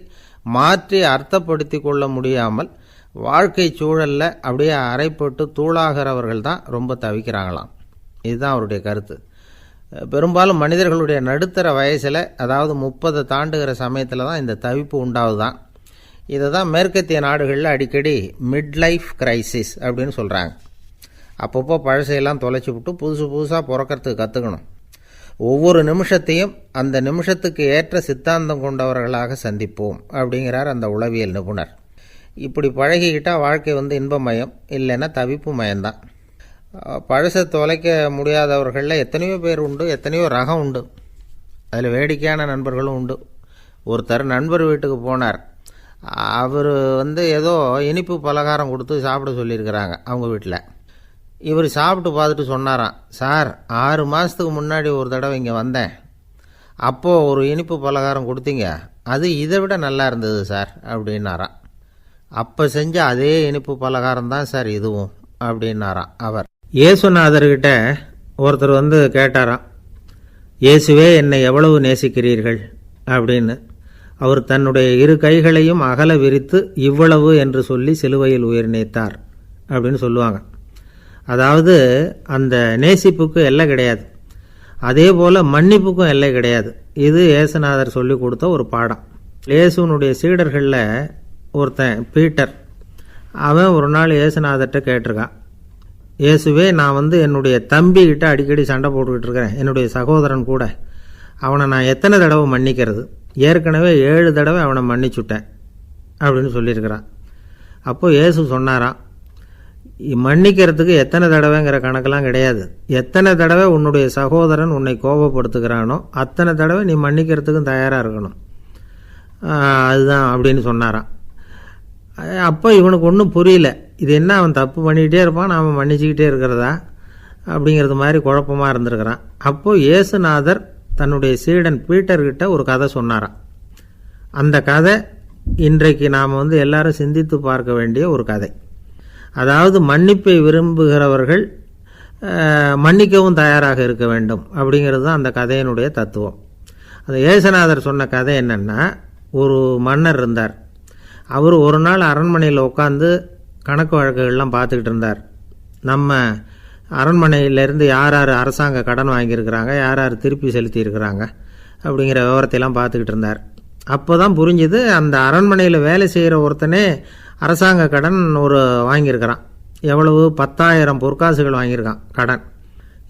மாற்றி அர்த்தப்படுத்தி கொள்ள முடியாமல் வாழ்க்கை சூழலில் அப்படியே அரைப்பட்டு தூளாகிறவர்கள் தான் ரொம்ப தவிக்கிறாங்களாம். இதுதான் அவருடைய கருத்து. பெரும்பாலும் மனிதர்களுடைய நடுத்தர வயசில், அதாவது 30 தாண்டுகிற சமயத்தில் தான் இந்த தவிப்பு உண்டாகுதான். இதை தான் மேற்கத்திய நாடுகளில் அடிக்கடி மிட் லைஃப் கிரைசிஸ் அப்படின்னு சொல்கிறாங்க. அப்பப்போ பழசையெல்லாம் தொலைச்சி விட்டு புதுசாக பிறக்கிறதுக்கு கற்றுக்கணும். ஒவ்வொரு நிமிஷத்தையும் அந்த நிமிஷத்துக்கு ஏற்ற சித்தாந்தம் கொண்டவர்களாக சந்திப்போம் அப்படிங்கிறார் அந்த உளவியல் நிபுணர். இப்படி பழகிக்கிட்டால் வாழ்க்கை இன்பமயம், இல்லைன்னா தவிப்பு மயம்தான். பழசை தொலைக்க முடியாதவர்களில் எத்தனையோ பேர் உண்டு, எத்தனையோ ரகம் உண்டு. அதில் வேடிக்கையான நண்பர்களும் உண்டு. ஒருத்தர் நண்பர் வீட்டுக்கு போனார். அவர் ஏதோ இனிப்பு பலகாரம் கொடுத்து சாப்பிட சொல்லியிருக்கிறாங்க அவங்க வீட்டில். இவர் சாப்பிட்டு பார்த்துட்டு சொன்னாராம், சார் 6 மாதத்துக்கு முன்னாடி ஒரு தடவை இங்கே வந்தேன், அப்போது ஒரு இனிப்பு பலகாரம் கொடுத்தீங்க, அது இதை விட நல்லா இருந்தது சார் அப்படின்னாராம். அப்போ செஞ்ச அதே இனிப்பு பலகாரம் தான் சார் இதுவும் அப்படின்னாராம் அவர். இயேசுநாதர்கிட்ட ஒருத்தர் கேட்டாராம், இயேசுவே என்னை எவ்வளவு நேசிக்கிறீர்கள் அப்படின்னு. அவர் தன்னுடைய 2 கைகளையும் அகல விரித்து இவ்வளவு என்று சொல்லி சிலுவையில் உயிர் நீத்தார் அப்படின்னு சொல்லுவாங்க. அதாவது அந்த நேசிப்புக்கு எல்லை கிடையாது, அதே போல் மன்னிப்புக்கும் எல்லை கிடையாது. இது இயேசுநாதர் சொல்லி கொடுத்த ஒரு பாடம். இயேசுனுடைய சீடர்களில் ஒருத்தன் பீட்டர், அவன் ஒரு நாள் இயேசுநாதர்கிட்ட கேட்டிருக்கான், இயேசுவே, நான் என்னுடைய தம்பிக்கிட்ட அடிக்கடி சண்டை போட்டுக்கிட்டு இருக்கிறேன், என்னுடைய சகோதரன் கூட. அவனை நான் எத்தனை தடவை மன்னிக்கிறது? ஏற்கனவே 7 தடவை அவனை மன்னிச்சுட்டேன் அப்படின்னு சொல்லியிருக்கிறான். அப்போது இயேசு சொன்னாராம், மன்னிக்கிறதுக்கு எத்தனை தடவைங்கிற கணக்கெல்லாம் கிடையாது. எத்தனை தடவை உன்னுடைய சகோதரன் உன்னை கோபப்படுத்துகிறானோ அத்தனை தடவை நீ மன்னிக்கிறதுக்கும் தயாராக இருக்கணும், அதுதான் அப்படின்னு சொன்னாராம். அப்போ இவனுக்கு ஒன்றும் புரியல, இது என்ன அவன் தப்பு பண்ணிக்கிட்டே இருப்பான், நாம் மன்னிச்சுக்கிட்டே இருக்கிறதா அப்படிங்கிறது மாதிரி குழப்பமாக இருந்திருக்கிறான். அப்போது இயேசுநாதர் தன்னுடைய சீடன் பீட்டர்கிட்ட ஒரு கதை சொன்னாராம். அந்த கதை இன்றைக்கு நாம் எல்லாரும் சிந்தித்து பார்க்க வேண்டிய ஒரு கதை. அதாவது மன்னிப்பை விரும்புகிறவர்கள் மன்னிக்கவும் தயாராக இருக்க வேண்டும் அப்படிங்கிறது தான் அந்த கதையினுடைய தத்துவம். அந்த இயேசுநாதர் சொன்ன கதை என்னென்னா, ஒரு மன்னர் இருந்தார். அவர் ஒரு நாள் அரண்மனையில் உட்காந்து கணக்கு வழக்குகள்லாம் பார்த்துக்கிட்டு இருந்தார். நம்ம அரண்மனையிலேருந்து யார் யார் அரசாங்க கடன் வாங்கியிருக்கிறாங்க, யார் யார் திருப்பி செலுத்தியிருக்கிறாங்க அப்படிங்கிற விவரத்தையெல்லாம் பார்த்துக்கிட்டு இருந்தார். அப்போ தான் புரிஞ்சுது, அந்த அரண்மனையில் வேலை செய்கிற ஒருத்தனே அரசாங்க கடன் வாங்கியிருக்கிறான். எவ்வளவு? 10,000 பொற்காசுகள் வாங்கியிருக்கான் கடன்.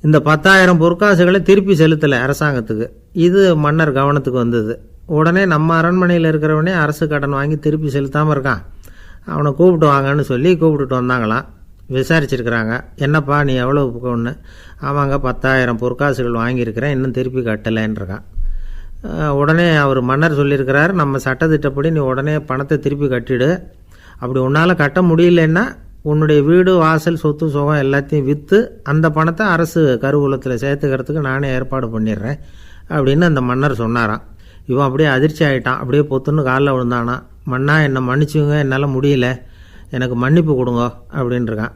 இந்த 10,000 பொற்காசுகளை திருப்பி செலுத்தலை அரசாங்கத்துக்கு. இது மன்னர் கவனத்துக்கு வந்தது. உடனே நம்ம அரண்மனையில் இருக்கிறவனே அரசு கடன் வாங்கி திருப்பி செலுத்தாமல் இருக்கான், அவனை கூப்பிட்டு வாங்கன்னு சொல்லி கூப்பிட்டுட்டு வந்தாங்களாம். விசாரிச்சிருக்கிறாங்க, என்னப்பா நீ எவ்வளோ ஒன்று? ஆமாங்க, 10,000 பொற்காசுகள் வாங்கியிருக்கிறேன், இன்னும் திருப்பி கட்டலைன்றிருக்கான். உடனே அவர் மன்னர் சொல்லியிருக்கிறார், நம்ம சட்டத்திட்டப்படி நீ உடனே பணத்தை திருப்பி கட்டிடு. அப்படி உன்னால் கட்ட முடியலன்னா உன்னுடைய வீடு வாசல் சொத்து சுகம் எல்லாத்தையும் விற்று அந்த பணத்தை அரசு கருவூலத்தில் சேர்த்துக்கிறதுக்கு நானே ஏற்பாடு பண்ணிடுறேன் அப்படின்னு அந்த மன்னர் சொன்னாராம். இவன் அப்படியே அதிர்ச்சி ஆகிட்டான், அப்படியே பொத்துன்னு காலில் விழுந்தானா. மன்னா, என்னை மன்னிச்சுங்க, என்னால் முடியல, எனக்கு மன்னிப்பு கொடுங்க அப்படின்ட்டுருக்கான்.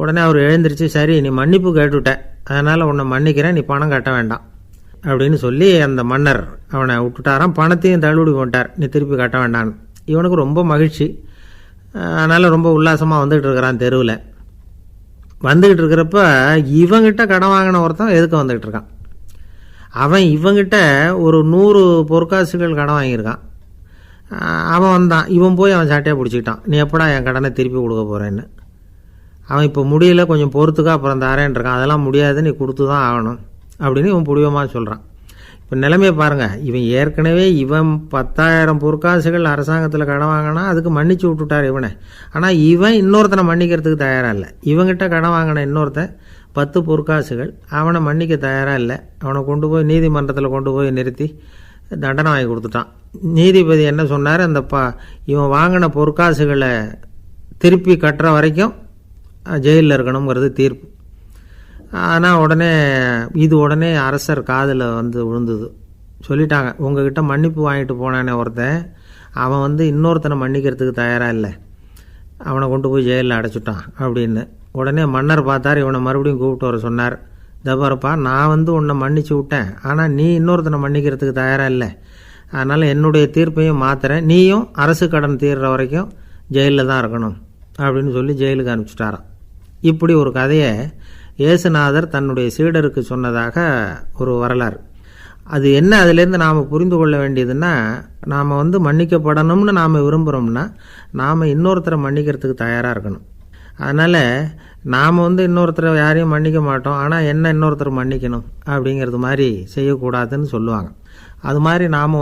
உடனே அவர் எழுந்திரிச்சு, சரி நீ மன்னிப்பு கேட்டுவிட்ட, அதனால் உன்னை மன்னிக்கிறேன், நீ பணம் கட்ட வேண்டாம் அப்படின்னு சொல்லி அந்த மன்னர் அவனை விட்டுட்டாராம். பணத்தையும் தள்ளுபடி பண்ணிட்டார், நீ திருப்பி கட்ட வேண்டான்னு. இவனுக்கு ரொம்ப மகிழ்ச்சி, அதனால் ரொம்ப உல்லாசமாக வந்துக்கிட்டு இருக்கிறான். தெருவில் வந்துக்கிட்டு இருக்கிறப்ப இவங்கிட்ட கடன் வாங்கின ஒருத்தன் எதுக்கு வந்துக்கிட்டு இருக்கான். அவன் இவங்கிட்ட ஒரு 100 பொற்காசுகள் கடன் வாங்கியிருக்கான். அவன் வந்தான், இவன் போய் அவன் சாட்டையாக பிடிச்சிக்கிட்டான், நீ எப்படா என் கடனை திருப்பி கொடுக்க போகிறேன்னு. அவன் இப்போ முடியல, கொஞ்சம் பொறுத்துக்கா, அப்புறம் தரேன் இருக்கான். அதெல்லாம் முடியாது, நீ கொடுத்து தான் ஆகணும் அப்படின்னு இவன் புடிவமாக சொல்கிறான். இப்போ நிலைமையை பாருங்கள், இவன் ஏற்கனவே 10,000 பொற்காசுகள் அரசாங்கத்தில் கடன் வாங்கினா அதுக்கு மன்னிச்சு விட்டுட்டார் இவனை. ஆனால் இவன் இன்னொருத்தனை மன்னிக்கிறதுக்கு தயாராக இல்லை. இவங்கிட்ட கடன் வாங்கின இன்னொருத்தன் 10 பொற்காசுகள், அவனை மன்னிக்க தயாராக இல்லை. அவனை கொண்டு போய் நீதிமன்றத்தில் கொண்டு போய் நிறுத்தி தண்டனை வாங்கி கொடுத்துட்டான். நீதிபதி என்ன சொன்னார், அந்த இவன் வாங்கின பொற்காசுகளை திருப்பி கட்டுற வரைக்கும் ஜெயிலில் இருக்கணுங்கிறது தீர்ப்பு. ஆனால் உடனே அரசர் காதில் விழுந்தது. சொல்லிட்டாங்க, உங்ககிட்ட மன்னிப்பு வாங்கிட்டு போனானே ஒருத்தன், அவன் இன்னொருத்தனை மன்னிக்கிறதுக்கு தயாராக இல்லை, அவனை கொண்டு போய் ஜெயிலில் அடைச்சிட்டான் அப்படின்னு. உடனே மன்னர் பார்த்தார், இவனை மறுபடியும் கூப்பிட்டு வர சொன்னார். தபாரப்பா, நான் உன்னை மன்னிச்சு விட்டேன், ஆனால் நீ இன்னொருத்தனை மன்னிக்கிறதுக்கு தயாராக இல்லை, அதனால் என்னுடைய தீர்ப்பையும் மாத்துறேன், நீயும் அரசு கடன் தீர்ற வரைக்கும் ஜெயிலில் தான் இருக்கணும் அப்படின்னு சொல்லி ஜெயிலுக்கு அனுப்பிச்சிட்டாராம். இப்படி ஒரு கதையை இயேசுநாதர் தன்னுடைய சீடருக்கு சொன்னதாக ஒரு வரலாறு. அது என்ன, அதிலேருந்து நாம் புரிந்து கொள்ள வேண்டியதுன்னா, நாம் மன்னிக்கப்படணும்னு நாம் விரும்புகிறோம்னா நாம் இன்னொருத்தரை மன்னிக்கிறதுக்கு தயாராக இருக்கணும். அதனால் நாம் இன்னொருத்தரை யாரையும் மன்னிக்க மாட்டோம், ஆனால் என்ன இன்னொருத்தர் மன்னிக்கணும் அப்படிங்கிறது மாதிரி செய்யக்கூடாதுன்னு சொல்லுவாங்க. அது மாதிரி நாம்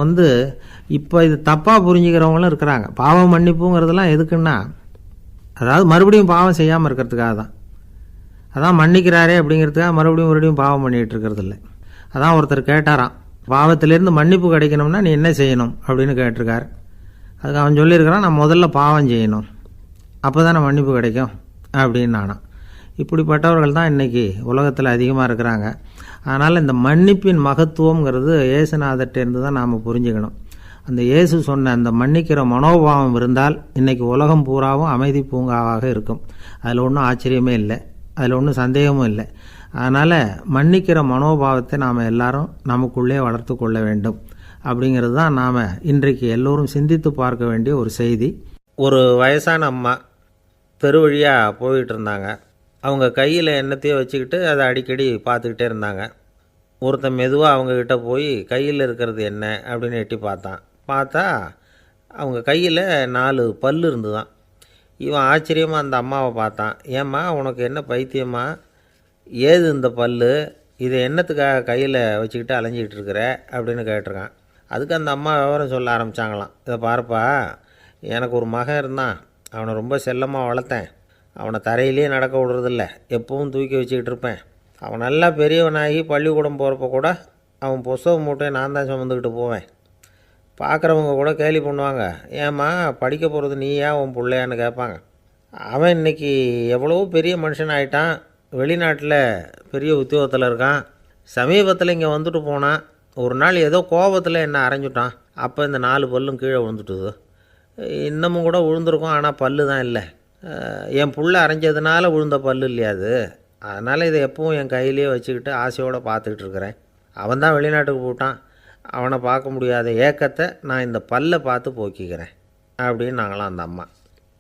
இப்போ இது தப்பாக புரிஞ்சுக்கிறவங்களும் இருக்கிறாங்க. பாவம் மன்னிப்புங்கிறதுலாம் எதுக்குன்னா, அதாவது மறுபடியும் பாவம் செய்யாமல் இருக்கிறதுக்காக தான். அதான் மன்னிக்கிறாரே அப்படிங்கிறதுக்காக மறுபடியும் பாவம் பண்ணிகிட்டு இருக்கிறது இல்லை. அதான் ஒருத்தர் கேட்டாராம், பாவத்திலேருந்து மன்னிப்பு கிடைக்கணும்னா நீ என்ன செய்யணும் அப்படின்னு கேட்டிருக்கார். அதுக்கு அவன் சொல்லியிருக்கிறான், நான் முதல்ல பாவம் செய்யணும், அப்போ தானே மன்னிப்பு கிடைக்கும் அப்படின்னு நானாம். இப்படிப்பட்டவர்கள் தான் இன்றைக்கி உலகத்தில் அதிகமாக இருக்கிறாங்க. அதனால் இந்த மன்னிப்பின் மகத்துவங்கிறது இயேசுநாதர்கிட்டேருந்து தான் நாம் புரிஞ்சுக்கணும். அந்த இயேசு சொன்ன அந்த மன்னிக்கிற மனோபாவம் இருந்தால் இன்றைக்கி உலகம் பூராவும் அமைதி பூங்காவாக இருக்கும். அதில் ஒன்றும் ஆச்சரியமே இல்லை, அதில் ஒன்றும் சந்தேகமும் இல்லை. அதனால் மன்னிக்கிற மனோபாவத்தை நாம் எல்லாரும் நமக்குள்ளே வளர்த்து கொள்ள வேண்டும் அப்படிங்கிறது தான் நாம் இன்றைக்கு எல்லோரும் சிந்தித்து பார்க்க வேண்டிய ஒரு செய்தி. ஒரு வயசான அம்மா தெரு வழியாக போயிட்டு இருந்தாங்க. அவங்க கையில் எண்ணத்தையோ வச்சுக்கிட்டு அதை அடிக்கடி பார்த்துக்கிட்டே இருந்தாங்க. ஒருத்தன் மெதுவாக அவங்கக்கிட்ட போய் கையில் இருக்கிறது என்ன அப்படின்னு எட்டி பார்த்தா அவங்க கையில் 4 பல்லு இருந்துதான். இவன் ஆச்சரியமாக அந்த அம்மாவை பார்த்தான். ஏம்மா உனக்கு என்ன பைத்தியமா, ஏது இந்த பல்லு, இதை என்னத்துக்காக கையில் வச்சுக்கிட்டு அலைஞ்சிக்கிட்டு இருக்கிற அப்படின்னு கேட்டிருக்கான். அதுக்கு அந்த அம்மா விவரம் சொல்ல ஆரம்பித்தாங்களாம். இதை பாருப்பா, எனக்கு ஒரு மகன் இருந்தான், அவனை ரொம்ப செல்லமாக வளர்த்தேன். அவனை தரையிலே நடக்க விடுறதில்ல, எப்பவும் தூக்கி வச்சுக்கிட்டு இருப்பேன். அவன் நல்லா பெரியவனாகி பள்ளிக்கூடம் போகிறப்ப கூட அவன் புஸ்தக மூட்டையை நான் தான் சுமந்துக்கிட்டு போவேன். பார்க்குறவங்க கூட கேலி பண்ணுவாங்க, ஏம்மா படிக்க போகிறது நீயா உன் பிள்ளையான்னு கேட்பாங்க. அவன் இன்றைக்கி எவ்வளோ பெரிய மனுஷன் ஆகிட்டான், வெளிநாட்டில் பெரிய உத்தியோகத்தில் இருக்கான். சமீபத்தில் இங்கே வந்துட்டு போனான். ஒரு நாள் ஏதோ கோபத்தில் என்ன அரைஞ்சுட்டான். அப்போ இந்த 4 பல்லும் கீழே விழுந்துட்டுது. இன்னமும் கூட விழுந்திருக்கும், ஆனால் பல்லு தான் இல்லை. என் புள்ள அரைஞ்சதுனால விழுந்த பல்லு இல்லையா அது, அதனால் இதை எப்பவும் என் கையிலே வச்சுக்கிட்டு ஆசையோடு பார்த்துக்கிட்டு இருக்கிறேன். அவன் தான் வெளிநாட்டுக்கு போட்டான், அவனை பார்க்க முடியாத ஏக்கத்தை நான் இந்த பல்லை பார்த்து போக்கிக்கிறேன் அப்படின்னு நாங்களாம் அந்த அம்மா.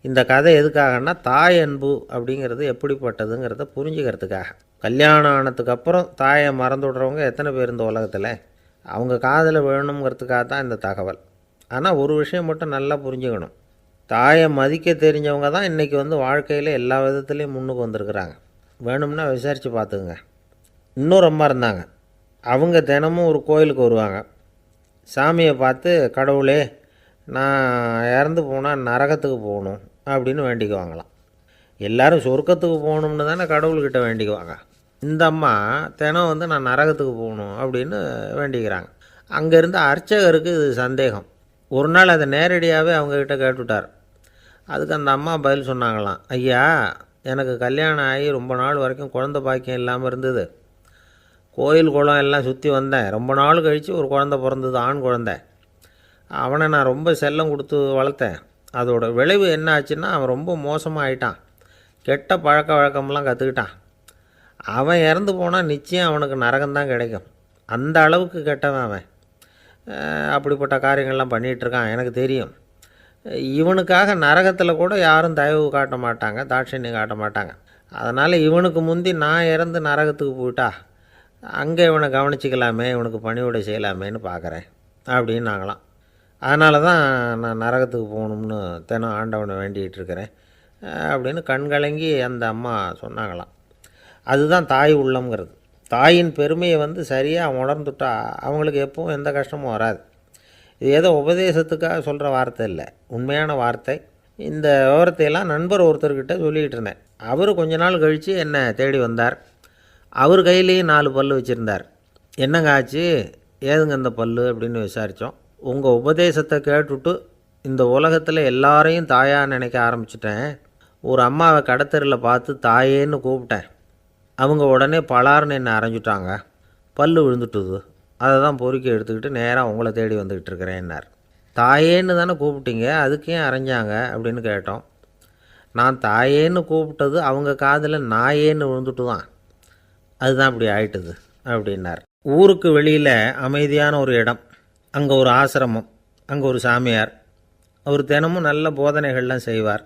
இந்த கதை எதுக்காகன்னா, தாய் அன்பு அப்படிங்கிறது எப்படிப்பட்டதுங்கிறத புரிஞ்சுக்கிறதுக்காக. கல்யாணம் ஆனதுக்கு அப்புறம் தாயை மறந்து விடுறவங்க எத்தனை பேர் இந்த உலகத்தில், அவங்க காதில் வேணுங்கிறதுக்காக தான் இந்த தகவல். ஆனால் ஒரு விஷயம் மட்டும் நல்லா புரிஞ்சுக்கணும், தாயை மதிக்க தெரிஞ்சவங்க தான் இன்றைக்கி வாழ்க்கையில் எல்லா விதத்துலேயும் முன்னுக்கு வந்திருக்கிறாங்க. வேணும்னா விசாரித்து பார்த்துக்குங்க. இன்னொரு அம்மா இருந்தாங்க, அவங்க தினமும் ஒரு கோயிலுக்கு வருவாங்க. சாமியை பார்த்து, கடவுளே நான் இறந்து போனால் நரகத்துக்கு போகணும் அப்படின்னு வேண்டிக்குவாங்களாம். எல்லோரும் சொர்க்கத்துக்கு போகணும்னு தானே கடவுள்கிட்ட வேண்டிக்குவாங்க. இந்த அம்மா தினம் நான் நரகத்துக்கு போகணும் அப்படின்னு வேண்டிக்கிறாங்க. அங்கே இருந்த அர்ச்சகருக்கு இது சந்தேகம். ஒரு நாள் அதை நேரடியாகவே அவங்கக்கிட்ட கேட்டுவிட்டார். அதுக்கு அந்த அம்மா பதில் சொன்னாங்களாம், ஐயா எனக்கு கல்யாணம் ஆகி ரொம்ப நாள் வரைக்கும் குழந்த பாக்கியம் இல்லாமல் இருந்தது. கோயில் குளம் எல்லாம் சுற்றி வந்தேன். ரொம்ப நாள் கழித்து ஒரு குழந்த பிறந்தது, ஆண் குழந்தை. அவனை நான் ரொம்ப செல்லம் கொடுத்து வளர்த்தேன். அதோட விளைவு என்ன ஆச்சுன்னா, அவன் ரொம்ப மோசமாக ஆகிட்டான். கெட்ட பழக்க வழக்கம்லாம் கற்றுக்கிட்டான். அவன் இறந்து போனால் நிச்சயம் அவனுக்கு நரகம்தான் கிடைக்கும். அந்த அளவுக்கு கெட்டவன் அவன். அப்படிப்பட்ட காரியங்கள்லாம் பண்ணிகிட்ருக்கான், எனக்கு தெரியும். இவனுக்காக நரகத்தில் கூட யாரும் தயவு காட்ட மாட்டாங்க, தாட்சண்யம் காட்ட மாட்டாங்க. அதனால் இவனுக்கு முந்தி நான் இறந்து நரகத்துக்கு போயிட்டா அங்கே இவனை கவனிச்சிக்கலாமே, இவனுக்கு பணிவிடை செய்யலாமேன்னு பார்க்குறேன் அப்படின்னு நாங்களாம். அதனால தான் நான் நரகத்துக்கு போகணும்னு தினம் ஆண்டவனை வேண்டிகிட்டு இருக்கிறேன் அப்படின்னு கண்கலங்கி அந்த அம்மா சொன்னாங்களாம். அதுதான் தாய் உள்ளம்ங்கிறது. தாயின் பெருமையை சரியாக உணர்ந்துட்டா அவங்களுக்கு எப்பவும் எந்த கஷ்டமும் வராது. இது ஏதோ உபதேசத்துக்காக சொல்கிற வார்த்தை இல்லை, உண்மையான வார்த்தை. இந்த விவரத்தையெல்லாம் நண்பர் ஒருத்தர்கிட்ட சொல்லிகிட்டு இருந்தேன். அவர் கொஞ்ச நாள் கழித்து என்னை தேடி வந்தார். அவர் கையிலேயும் 4 பல்லு வச்சுருந்தார். என்னங்க ஆச்சு, ஏதுங்க இந்த பல்லு அப்படின்னு விசாரித்தோம். உங்கள் உபதேசத்தை கேட்டுவிட்டு இந்த உலகத்தில் எல்லாரையும் தாயாக நினைக்க ஆரம்பிச்சிட்டேன். ஒரு அம்மாவை கடத்தரில் பார்த்து தாயேன்னு கூப்பிட்டேன். அவங்க உடனே பலார்னு என்னை அரைஞ்சிட்டாங்க, பல்லு விழுந்துட்டுது. அதை தான் பொறுக்கி எடுத்துக்கிட்டு நேராக உங்களை தேடி வந்துக்கிட்டு இருக்கிறேன்னார். தாயேன்னு தானே கூப்பிட்டீங்க, அதுக்கு ஏன் அரைஞ்சாங்க அப்படின்னு கேட்டோம். நான் தாயேன்னு கூப்பிட்டது அவங்க காதில் நாயேன்னு விழுந்துட்டு தான், அதுதான் அப்படி ஆயிட்டுது அப்படின்னார். ஊருக்கு வெளியில் அமைதியான ஒரு இடம், அங்கே ஒரு ஆசிரமம், அங்கே ஒரு சாமியார். அவர் தினமும் நல்ல போதனைகள்லாம் செய்வார்.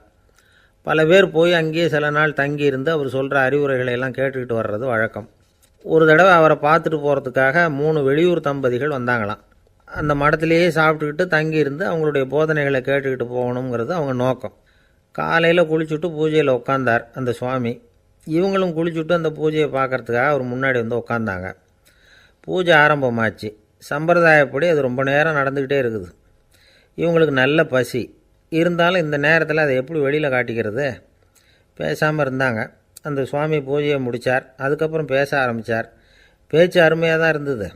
பல பேர் போய் அங்கேயே சில நாள் தங்கியிருந்து அவர் சொல்கிற அறிவுரைகளை எல்லாம் கேட்டுக்கிட்டு வர்றது வழக்கம். ஒரு தடவை அவரை பார்த்துட்டு போகிறதுக்காக 3 வெளியூர் தம்பதிகள் வந்தாங்களாம். அந்த மடத்திலேயே சாப்பிட்டுக்கிட்டு தங்கியிருந்து அவங்களுடைய போதனைகளை கேட்டுக்கிட்டு போகணுங்கிறது அவங்க நோக்கம். காலையில் குளிச்சுட்டு பூஜையில் உட்காந்தார் அந்த சுவாமி. இவங்களும் குளிச்சுட்டு அந்த பூஜையை பார்க்குறதுக்காக அவர் முன்னாடி உட்காந்தாங்க. பூஜை ஆரம்பமாச்சு. சம்பிரதாயப்படி அது ரொம்ப நேரம் நடந்துக்கிட்டே இருக்குது. இவங்களுக்கு நல்ல பசி இருந்தாலும் இந்த நேரத்தில் அதை எப்படி வெளியில் காட்டிக்கிறது? பேசாமல் இருந்தாங்க. அந்த சுவாமி பூஜையை முடித்தார். அதுக்கப்புறம் பேச ஆரம்பித்தார். பேச்சு அருமையாக தான் இருந்தது,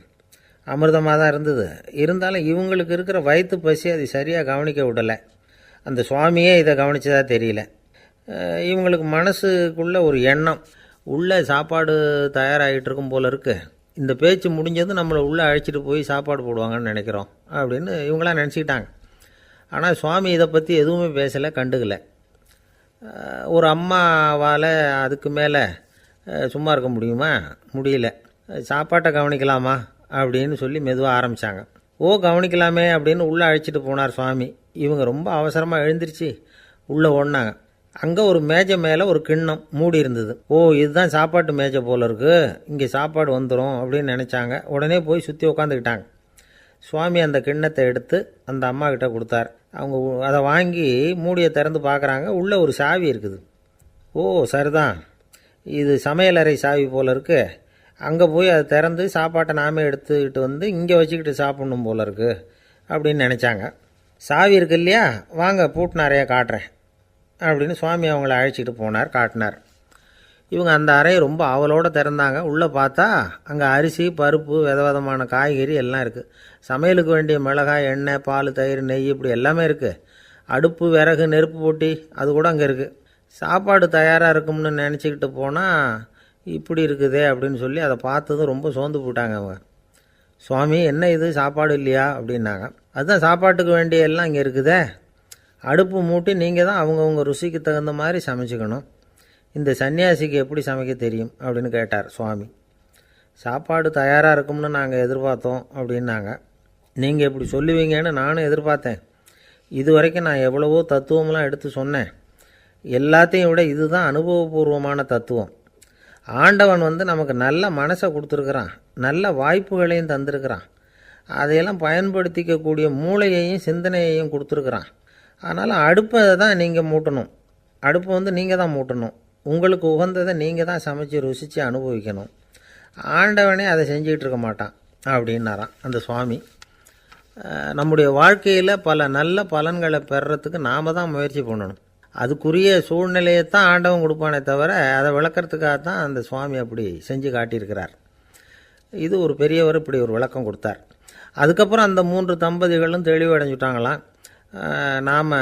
அமிர்தமாக தான் இருந்தது. இருந்தாலும் இவங்களுக்கு இருக்கிற வயிற்று பசி அது சரியாக கவனிக்க விடலை. அந்த சுவாமியே இதை கவனித்ததாக தெரியல. இவங்களுக்கு மனசுக்குள்ளே ஒரு எண்ணம், உள்ளே சாப்பாடு தயாராகிட்டு இருக்கும் போல இருக்குது, இந்த பேச்சு முடிஞ்சதும் நம்மளை உள்ளே அழைச்சிட்டு போய் சாப்பாடு போடுவாங்கன்னு நினைக்கிறோம் அப்படின்னு இவங்களாம் நினச்சிக்கிட்டாங்க. ஆனால் சுவாமி இதை பற்றி எதுவுமே பேசலை, கண்டுக்கலை. ஒரு அம்மாவால் அதுக்கு மேலே சும்மா இருக்க முடியுமா? முடியல. சாப்பாட்டை கவனிக்கலாமா அப்படின்னு சொல்லி மெதுவாக ஆரம்பித்தாங்க. கவனிக்கலாமே அப்படின்னு உள்ளே அழைச்சிட்டு போனார் சுவாமி. இவங்க ரொம்ப அவசரமாக எழுந்திரிச்சு உள்ளே ஓடினாங்க. அங்கே ஒரு மேஜை மேலே ஒரு கிண்ணம் மூடி இருந்தது. இதுதான் சாப்பாட்டு மேஜை போல இருக்குது, இங்கே சாப்பாடு வந்துடும் அப்படின்னு நினச்சாங்க. உடனே போய் சுற்றி உட்காந்துக்கிட்டாங்க. சுவாமி அந்த கிண்ணத்தை எடுத்து அந்த அம்மா கிட்ட கொடுத்தார். அவங்க அதை வாங்கி மூடியை திறந்து பார்க்குறாங்க. உள்ளே ஒரு சாவி இருக்குது. ஓ சரிதான், இது சமையலறை சாவி போல் இருக்கு. அங்கே போய் அதை திறந்து சாப்பாட்டை நாமே எடுத்துக்கிட்டு வந்து இங்கே வச்சுக்கிட்டு சாப்பிட்ணும் போல் இருக்குது அப்படின்னு நினச்சாங்க. சாவி இருக்கு இல்லையா, வாங்க பூட்டு நிறையா காட்டுறேன் அப்படின்னு சுவாமி அவங்கள அழைச்சிட்டு போனார், காட்டினார். இவங்க அந்த அறையை ரொம்ப ஆவலோடு திறந்தாங்க. உள்ளே பார்த்தா அங்கே அரிசி, பருப்பு, விதவிதமான காய்கறி எல்லாம் இருக்குது. சமையலுக்கு வேண்டிய மிளகாய், எண்ணெய், பால், தயிர், நெய் இப்படி எல்லாமே இருக்குது. அடுப்பு, விறகு, நெருப்பு போட்டி அது கூட அங்கே இருக்குது. சாப்பாடு தயாராக இருக்கும்னு நினச்சிக்கிட்டு போனால் இப்படி இருக்குதே அப்படின்னு சொல்லி அதை பார்த்ததும் ரொம்ப சோர்ந்து போட்டாங்க அவங்க. சுவாமி என்ன இது சாப்பாடு இல்லையா அப்படின்னாங்க. அதுதான் சாப்பாட்டுக்கு வேண்டிய எல்லாம் இங்கே இருக்குதே. அடுப்பு மூட்டி நீங்கள் தான் அவங்கவுங்க ருசிக்கு தகுந்த மாதிரி சமைச்சிக்கணும். இந்த சன்னியாசிக்கு எப்படி சமைக்க தெரியும் அப்படின்னு கேட்டார் சுவாமி. சாப்பாடு தயாராக இருக்கும்னு நாங்கள் எதிர்பார்த்தோம் அப்படின்னாங்க. நீங்கள் இப்படி சொல்லுவீங்கன்னு நானும் எதிர்பார்த்தேன். இது வரைக்கும் நான் எவ்வளவோ தத்துவம்லாம் எடுத்து சொன்னேன். எல்லாத்தையும் விட இதுதான் அனுபவபூர்வமான தத்துவம். ஆண்டவன் நமக்கு நல்ல மனசை கொடுத்துருக்குறான், நல்ல வாய்ப்புகளையும் தந்திருக்கிறான், அதையெல்லாம் பயன்படுத்திக்கக்கூடிய மூளையையும் சிந்தனையையும் கொடுத்துருக்குறான். அதனால் அடுப்பை தான் நீங்கள் மூட்டணும். அடுப்பை நீங்கள் தான் மூட்டணும். உங்களுக்கு உகந்ததை நீங்கள் தான் சமைச்சு ருசித்து அனுபவிக்கணும். ஆண்டவனே அதை செஞ்சிகிட்டு இருக்க மாட்டான் அப்படின்னாராம் அந்த சுவாமி. நம்முடைய வாழ்க்கையில் பல நல்ல பலன்களை பெறுறதுக்கு நாம் தான் முயற்சி பண்ணணும். அதுக்குரிய சூழ்நிலையை தான் ஆண்டவன் கொடுப்பானே தவிர அதை விளக்கிறதுக்காக தான் அந்த சுவாமி அப்படி செஞ்சு காட்டியிருக்கிறார். இது ஒரு பெரியவர் இப்படி ஒரு விளக்கம் கொடுத்தார். அதுக்கப்புறம் அந்த 3 தம்பதிகளும் தெளிவடைஞ்சுட்டாங்களாம். நாம்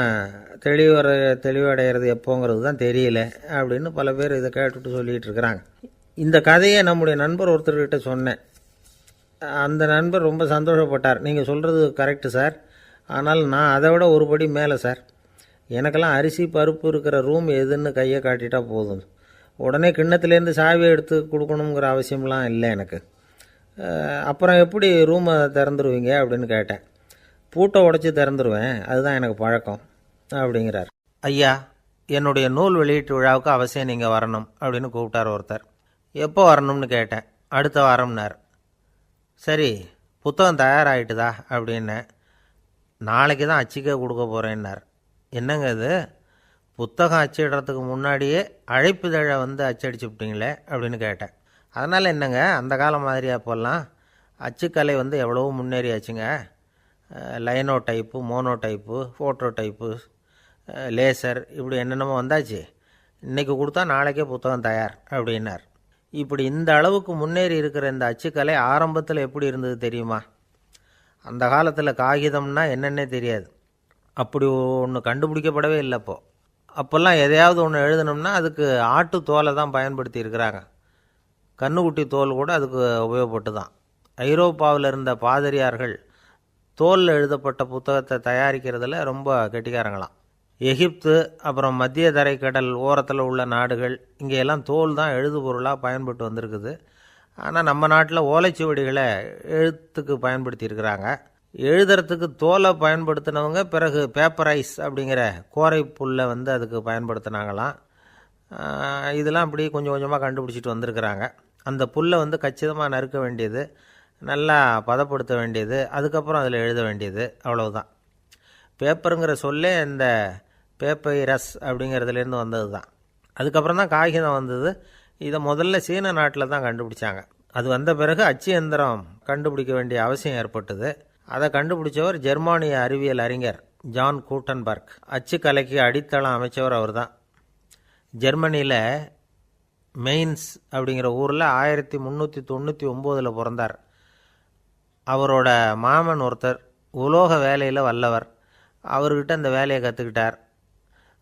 தெளிவடைகிறது எப்போங்கிறது தான் தெரியல அப்படின்னு பல பேர் இதை கேட்டுட்டு சொல்லிகிட்டு இருக்கிறாங்க. இந்த கதையை நம்முடைய நண்பர் ஒருத்தர்கிட்ட சொன்னேன். அந்த நண்பர் ரொம்ப சந்தோஷப்பட்டார். நீங்கள் சொல்கிறது கரெக்டு சார், ஆனால் நான் அதை விட ஒரு படி மேலே சார். எனக்கெல்லாம் அரிசி, பருப்பு இருக்கிற ரூம் எதுன்னு கையை காட்டிட்டா போதும். உடனே கிண்ணத்துலேருந்து சாவியை எடுத்து கொடுக்கணுங்கிற அவசியம்லாம் இல்லை எனக்கு. அப்புறம் எப்படி ரூமை திறந்துருவீங்க அப்படின்னு கேட்டேன். பூட்டை உடச்சி திறந்துருவேன், அதுதான் எனக்கு பழக்கம் அப்படிங்கிறார். ஐயா, என்னுடைய நூல் வெளியீட்டு விழாவுக்கு அவசியம் நீங்கள் வரணும் அப்படின்னு கூப்பிட்டார் ஒருத்தர். எப்போ வரணும்னு கேட்டேன். அடுத்த வாரம்னார். சரி, புத்தகம் தயாராகிட்டுதா அப்படின்னேன். நாளைக்கு தான் அச்சிக்க கொடுக்க போகிறேன்னார். என்னங்க இது, புத்தகம் அச்சிடுறதுக்கு முன்னாடியே அழைப்புதழை அச்சடிச்சு விட்டீங்களே அப்படின்னு கேட்டேன். அதனால் என்னங்க, அந்த காலம் மாதிரியா அப்போல்லாம் அச்சுக்கலை எவ்வளவோ முன்னேறியாச்சுங்க. Linotype, monotype, phototype, laser இப்படி என்னென்னமோ வந்தாச்சு. இன்றைக்கி கொடுத்தா நாளைக்கே புத்தகம் தயார் அப்படின்னார். இப்படி இந்த அளவுக்கு முன்னேறி இருக்கிற இந்த அச்சுக்கலை ஆரம்பத்தில் எப்படி இருந்தது தெரியுமா? அந்த காலத்தில் காகிதம்னா என்னென்னே தெரியாது. அப்படி ஒன்று கண்டுபிடிக்கப்படவே இல்லை. அப்போல்லாம் எதையாவது ஒன்று எழுதணும்னா அதுக்கு ஆட்டு தோலை தான் பயன்படுத்தி இருக்கிறாங்க. கண்ணுக்குட்டி தோல் கூட அதுக்கு உபயோகப்பட்டு தான். ஐரோப்பாவில் இருந்த பாதிரியார்கள் தோலில் எழுதப்பட்ட புத்தகத்தை தயாரிக்கிறதுல ரொம்ப கெட்டிக்காரங்களாம். எகிப்து, அப்புறம் மத்திய தரைக்கடல் ஓரத்தில் உள்ள நாடுகள், இங்கெல்லாம் தோல் தான் எழுதுபொருளாக பயன்பட்டு வந்திருக்குது. ஆனால் நம்ம நாட்டில் ஓலைச்சுவடிகளை எழுத்துக்கு பயன்படுத்தி இருக்கிறாங்க. எழுதுறதுக்கு தோலை பயன்படுத்தினவங்க பிறகு பேப்பரைஸ் அப்படிங்கிற கோரை புல்லை அதுக்கு பயன்படுத்தினாங்களாம். இதெல்லாம் அப்படி கொஞ்சம் கொஞ்சமாக கண்டுபிடிச்சிட்டு வந்திருக்கிறாங்க. அந்த புல்லை கச்சிதமாக நறுக்க வேண்டியது, நல்லா பதப்படுத்த வேண்டியது, அதுக்கப்புறம் அதில் எழுத வேண்டியது, அவ்வளவுதான். பேப்பருங்கிற சொல்லே இந்த பேப்பைரஸ் அப்படிங்கிறதுலேருந்து வந்தது தான். அதுக்கப்புறம் தான் காகிதம் வந்தது. இதை முதல்ல சீன நாட்டில் தான் கண்டுபிடிச்சாங்க. அது வந்த பிறகு அச்சு எந்திரம் கண்டுபிடிக்க வேண்டிய அவசியம் ஏற்பட்டது. அதை கண்டுபிடிச்சவர் ஜெர்மானிய அறிவியல் அறிஞர் ஜான் கூட்டன்பர்க். அச்சுக்கலைக்கு அடித்தளம் அமைச்சவர் அவர் தான். ஜெர்மனியில் மெயின்ஸ் அப்படிங்கிற ஊரில் 1399 பிறந்தார். அவரோட மாமன் ஒருத்தர் உலோக வேலையில் வல்லவர். அவர்கிட்ட இந்த வேலையை கற்றுக்கிட்டார்.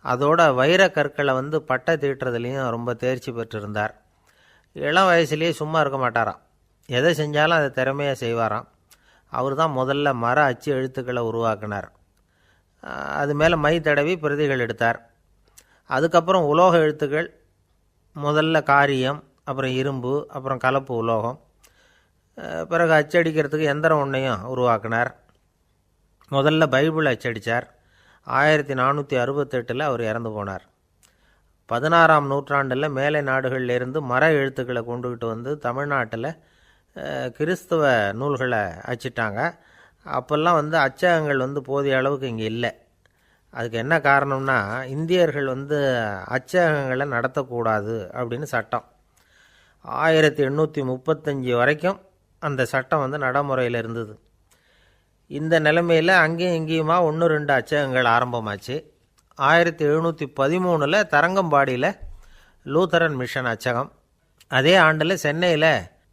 அதோட வைர கற்களை பட்டை தீட்டுறதுலேயும் ரொம்ப தேர்ச்சி பெற்றிருந்தார். இளம் வயசுலேயே சும்மா இருக்க மாட்டாராம். எதை செஞ்சாலும் அதை திறமையாக செய்வாராம். அவர் தான் முதல்ல மர அச்சு எழுத்துக்களை உருவாக்கினார். அது மேலே மை தடவி பிரதிகள் எடுத்தார். அதுக்கப்புறம் உலோக எழுத்துக்கள், முதல்ல காரியம், அப்புறம் இரும்பு, அப்புறம் கலப்பு உலோகம், பிறகு அச்சடிக்கிறதுக்கு எந்திரம் ஒன்றையும் உருவாக்கினார். முதல்ல பைபிள் அச்சடித்தார். 1468 அவர் இறந்து போனார். 16ஆம் நூற்றாண்டில் மேலை நாடுகளிலிருந்து மர எழுத்துக்களை கொண்டுகிட்டு தமிழ்நாட்டில் கிறிஸ்தவ நூல்களை அச்சிட்டாங்க. அப்போல்லாம் அச்சகங்கள் போதிய அளவுக்கு இங்கே இல்லை. அதுக்கு என்ன காரணம்னா, இந்தியர்கள் அச்சகங்களை நடத்தக்கூடாது அப்படின்னு சட்டம். 1835 வரைக்கும் அந்த சட்டம் நடைமுறையில் இருந்தது. இந்த நிலைமையில் அங்கேயும் இங்கேயுமா 1-2 அச்சகங்கள் ஆரம்பமாச்சு. 1713 தரங்கம்பாடியில் லூத்தரன் மிஷன் அச்சகம், அதே ஆண்டில் சென்னையில்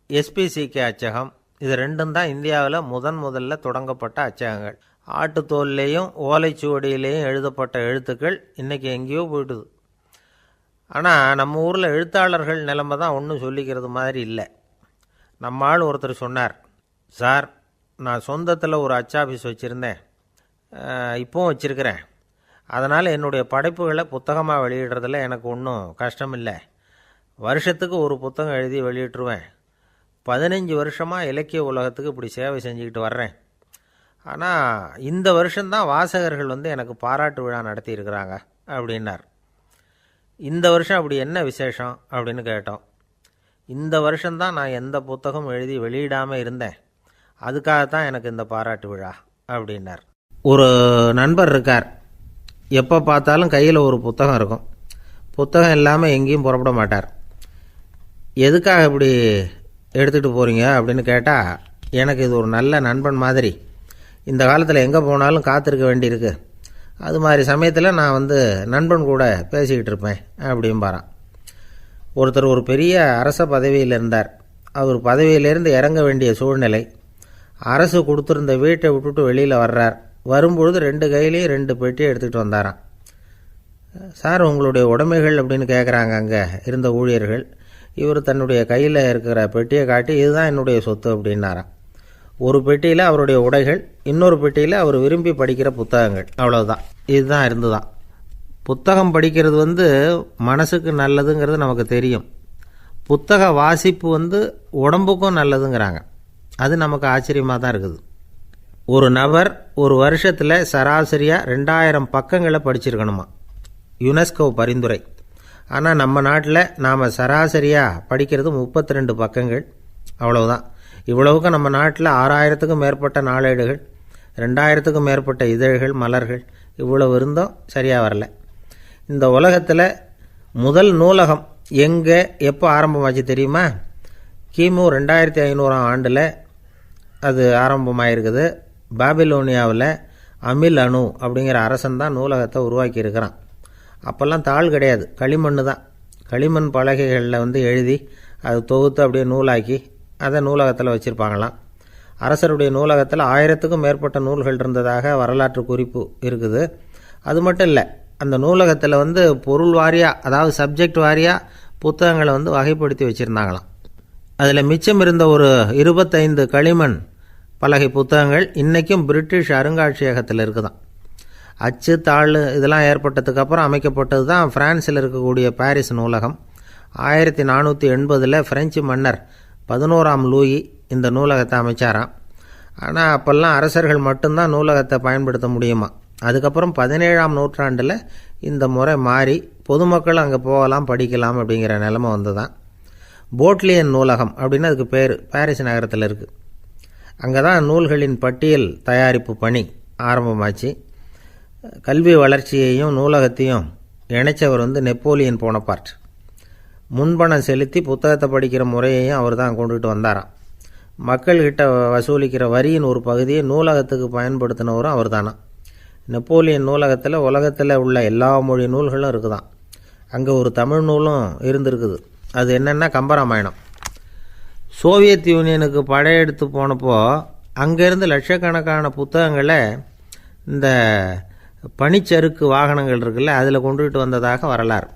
SPCK அச்சகம், இது ரெண்டும் தான் இந்தியாவில் முதல்ல தொடங்கப்பட்ட அச்சகங்கள். ஆட்டுத்தோல்லையும் ஓலைச்சுவடியிலையும் எழுதப்பட்ட எழுத்துக்கள் இன்றைக்கி எங்கேயோ போயிட்டுது. ஆனால் நம்ம ஊரில் எழுத்தாளர்கள் நிலைமை தான் ஒன்றும் சொல்லிக்கிறது மாதிரி இல்லை. நம்ம ஆள் ஒருத்தர் சொன்னார், சார் நான் சொந்தத்தில் ஒரு அச்சாஃபீஸ் வச்சுருந்தேன், இப்போவும் வச்சுருக்கிறேன். அதனால் என்னுடைய படைப்புகளை புத்தகமாக வெளியிடுறதில் எனக்கு ஒன்றும் கஷ்டம் இல்லை. வருஷத்துக்கு ஒரு புத்தகம் எழுதி வெளியிட்டுருவேன். 15 வருஷமாக இலக்கிய உலகத்துக்கு இப்படி சேவை செஞ்சுக்கிட்டு வர்றேன். ஆனால் இந்த வருஷம்தான் வாசகர்கள் எனக்கு பாராட்டு விழா நடத்தியிருக்கிறாங்க அப்படின்னார். இந்த வருஷம் அப்படி என்ன விசேஷம் அப்படின்னு கேட்டோம். இந்த வருஷம்தான் நான் எந்த புத்தகம் எழுதி வெளியிடாமல் இருந்தேன், அதுக்காகத்தான் எனக்கு இந்த பாராட்டு விழா அப்படின்னார். ஒரு நண்பர் இருக்கார், எப்போ பார்த்தாலும் கையில் ஒரு புத்தகம் இருக்கும். புத்தகம் இல்லாமல் எங்கேயும் புறப்பட மாட்டார். எதுக்காக இப்படி எடுத்துகிட்டு போகிறீங்க அப்படின்னு கேட்டால், எனக்கு இது ஒரு நல்ல நண்பன் மாதிரி, இந்த காலத்தில் எங்கே போனாலும் காத்திருக்க வேண்டியிருக்கு, அது மாதிரி சமயத்தில் நான் நண்பன் கூட பேசிக்கிட்டு இருப்பேன் அப்படிம்பாரான். ஒருத்தர் ஒரு பெரிய அரச பதவியில் இருந்தார். அவர் பதவியிலேருந்து இறங்க வேண்டிய சூழ்நிலை. அரசு கொடுத்துருந்த வீட்டை விட்டுட்டு வெளியில் வர்றார். வரும்பொழுது 2 கையிலையும் 2 பெட்டியை எடுத்துகிட்டு வந்தாராம். சார் உங்களுடைய உடைமைகள் அப்படின்னு கேட்குறாங்க அங்கே இருந்த ஊழியர்கள். இவர் தன்னுடைய கையில் இருக்கிற பெட்டியை காட்டி, இதுதான் என்னுடைய சொத்து அப்படின்னாராம். ஒரு பெட்டியில் அவருடைய உடைகள், இன்னொரு பெட்டியில் அவர் விரும்பி படிக்கிற புத்தகங்கள், அவ்வளவுதான். இதுதான் இருந்துதான். புத்தகம் படிக்கிறது மனசுக்கு நல்லதுங்கிறது நமக்கு தெரியும். புத்தக வாசிப்பு உடம்புக்கும் நல்லதுங்கிறாங்க. அது நமக்கு ஆச்சரியமாக தான் இருக்குது. ஒரு நபர் ஒரு வருஷத்தில் சராசரியாக 2000 பக்கங்களை படிச்சிருக்கணுமா, யுனெஸ்கோ பரிந்துரை. ஆனால் நம்ம நாட்டில் நாம் சராசரியாக படிக்கிறது 32 பக்கங்கள், அவ்வளவுதான். இவ்வளவுக்கு நம்ம நாட்டில் 6000த்துக்கும் மேற்பட்ட நாளேடுகள், 2000த்துக்கும் மேற்பட்ட இதழ்கள், மலர்கள், இவ்வளவு இருந்தும் சரியாக வரல. இந்த உலகத்தில் முதல் நூலகம் எங்கே எப்போ ஆரம்பமாச்சு தெரியுமா? கிமு 2500 ஆண்டில் அது ஆரம்பமாயிருக்குது. பாபிலோனியாவில் அமில் அணு அப்படிங்கிற அரசன் தான் நூலகத்தை உருவாக்கி இருக்கிறான். அப்போல்லாம் தாள் கிடையாது, களிமண் தான். களிமண் பலகைகளில் எழுதி அது தொகுத்து அப்படியே நூலாக்கி அதை நூலகத்தில் வச்சுருப்பாங்களாம். அரசருடைய நூலகத்தில் 1000த்துக்கும் மேற்பட்ட நூல்கள் இருந்ததாக வரலாற்று குறிப்பு இருக்குது. அது மட்டும் இல்லை, அந்த நூலகத்தில் பொருள் வாரியாக, அதாவது சப்ஜெக்ட் வாரியாக புத்தகங்களை வகைப்படுத்தி வச்சுருந்தாங்களாம். அதில் மிச்சம் இருந்த ஒரு 25 களிமண் பலகை புத்தகங்கள் இன்றைக்கும் பிரிட்டிஷ் அருங்காட்சியகத்தில் இருக்குதான். அச்சு தாள் இதெல்லாம் ஏற்பட்டதுக்கு அப்புறம் அமைக்கப்பட்டது தான் பிரான்சில் இருக்கக்கூடிய பாரிஸ் நூலகம். 1480 பிரெஞ்சு மன்னர் 11ஆம் லூயி இந்த நூலகத்தை அமைச்சாராம். ஆனால் அப்போல்லாம் அரசர்கள் மட்டும்தான் நூலகத்தை பயன்படுத்த முடியுமா. அதுக்கப்புறம் 17ஆம் நூற்றாண்டில் இந்த முறை மாறி பொதுமக்கள் அங்கே போகலாம், படிக்கலாம் அப்படிங்கிற நிலைமை வந்துதான். போட்லியன் நூலகம் அப்படின்னு அதுக்கு பேர், பாரிஸ் நகரத்தில் இருக்குது. அங்கே தான் நூல்களின் பட்டியல் தயாரிப்பு பணி ஆரம்பமாச்சு. கல்வி வளர்ச்சியையும் நூலகத்தையும் இணைச்சவர் நெப்போலியன் போனபார்ட். முன்பணம் செலுத்தி புத்தகத்தை படிக்கிற முறையையும் அவர் தான் கொண்டுட்டு வந்தாராம். மக்கள்கிட்ட வசூலிக்கிற வரியின் ஒரு பகுதியை நூலகத்துக்கு பயன்படுத்தினவரும் அவர் தானா. நெப்போலியன் நூலகத்தில் உலகத்தில் உள்ள எல்லா மொழி நூல்களும் இருக்குதான். அங்கே ஒரு தமிழ் நூலும் இருந்திருக்குது. அது என்னென்னா கம்பராமாயணம். சோவியத் யூனியனுக்கு படையெடுத்து போனப்போ அங்கேருந்து லட்சக்கணக்கான புத்தகங்களை இந்த பனிச்சறுக்கு வாகனங்கள் இருக்குல்ல, அதில் கொண்டுகிட்டு வந்ததாக வரலாறு.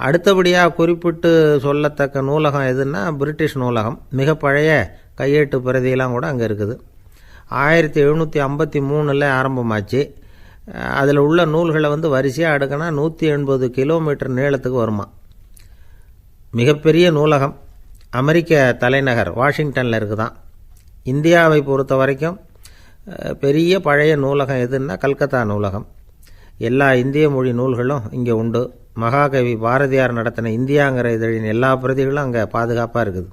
அடுத்தபடியாக குறிப்பிட்டு சொல்லத்தக்க நூலகம் எதுன்னா பிரிட்டிஷ் நூலகம். மிக பழைய கையெழுத்து பிரதியெல்லாம் கூட அங்கே இருக்குது. 1753 ஆரம்பமாச்சு. அதில் உள்ள நூல்களை வரிசையாக அடுக்கினா 180 கிலோமீட்டர் நீளத்துக்கு வருமா. மிகப்பெரிய நூலகம் அமெரிக்க தலைநகர் வாஷிங்டனில் இருக்குதான். இந்தியாவை பொறுத்த வரைக்கும் பெரிய பழைய நூலகம் எதுன்னா கல்கத்தா நூலகம். எல்லா இந்திய மொழி நூல்களும் இங்கே உண்டு. மகாகவி பாரதியார் நடத்தின இந்தியாங்கிற இதழின் எல்லா பிரதிகளும் அங்கே பாதுகாப்பாக இருக்குது.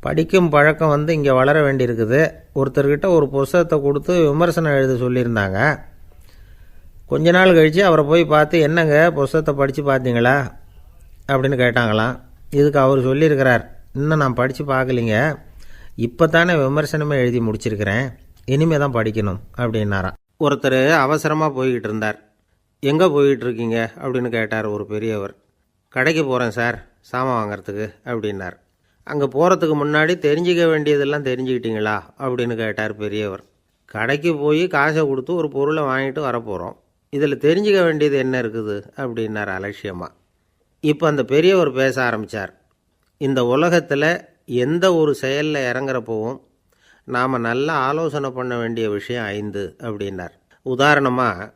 படிக்கும் பழக்கம் இங்கே வளர வேண்டியிருக்குது. ஒருத்தர்கிட்ட ஒரு புஸ்தகத்தை கொடுத்து விமர்சனம் எழுத சொல்லியிருந்தாங்க. கொஞ்ச நாள் கழித்து அவரை போய் பார்த்து, என்னங்க புஸ்தகத்தை படித்து பார்த்தீங்களா அப்படின்னு கேட்டாங்களாம். இதுக்கு அவர் சொல்லியிருக்கிறார், இன்னும் நான் படித்து பார்க்கலிங்க, இப்போ தானே விமர்சனமே எழுதி முடிச்சிருக்கிறேன், இனிமே தான் படிக்கணும் அப்படின்னாராம். ஒருத்தர் அவசரமாக போய்கிட்டு இருந்தார். எங்கே போய்கிட்டு இருக்கீங்க அப்படின்னு கேட்டார் ஒரு பெரியவர். கடைக்கு போகிறேன் சார், சாமான் வாங்கிறதுக்கு அப்படின்னார். அங்கே போகிறதுக்கு முன்னாடி தெரிஞ்சிக்க வேண்டியதெல்லாம் தெரிஞ்சுக்கிட்டீங்களா அப்படின்னு கேட்டார் பெரியவர். கடைக்கு போய் காசை கொடுத்து ஒரு பொருளை வாங்கிட்டு வரப்போகிறோம், இதில் தெரிஞ்சிக்க வேண்டியது என்ன இருக்குது அப்படின்னார் அலட்சியமாக. இப்போ அந்த பெரியவர் பேச ஆரம்பித்தார். இந்த உலகத்தில் எந்த ஒரு செயலில் இறங்குறப்போவும் நாம் நல்லா ஆலோசனை பண்ண வேண்டிய விஷயம் 5 அப்படின்னார். உதாரணமாக,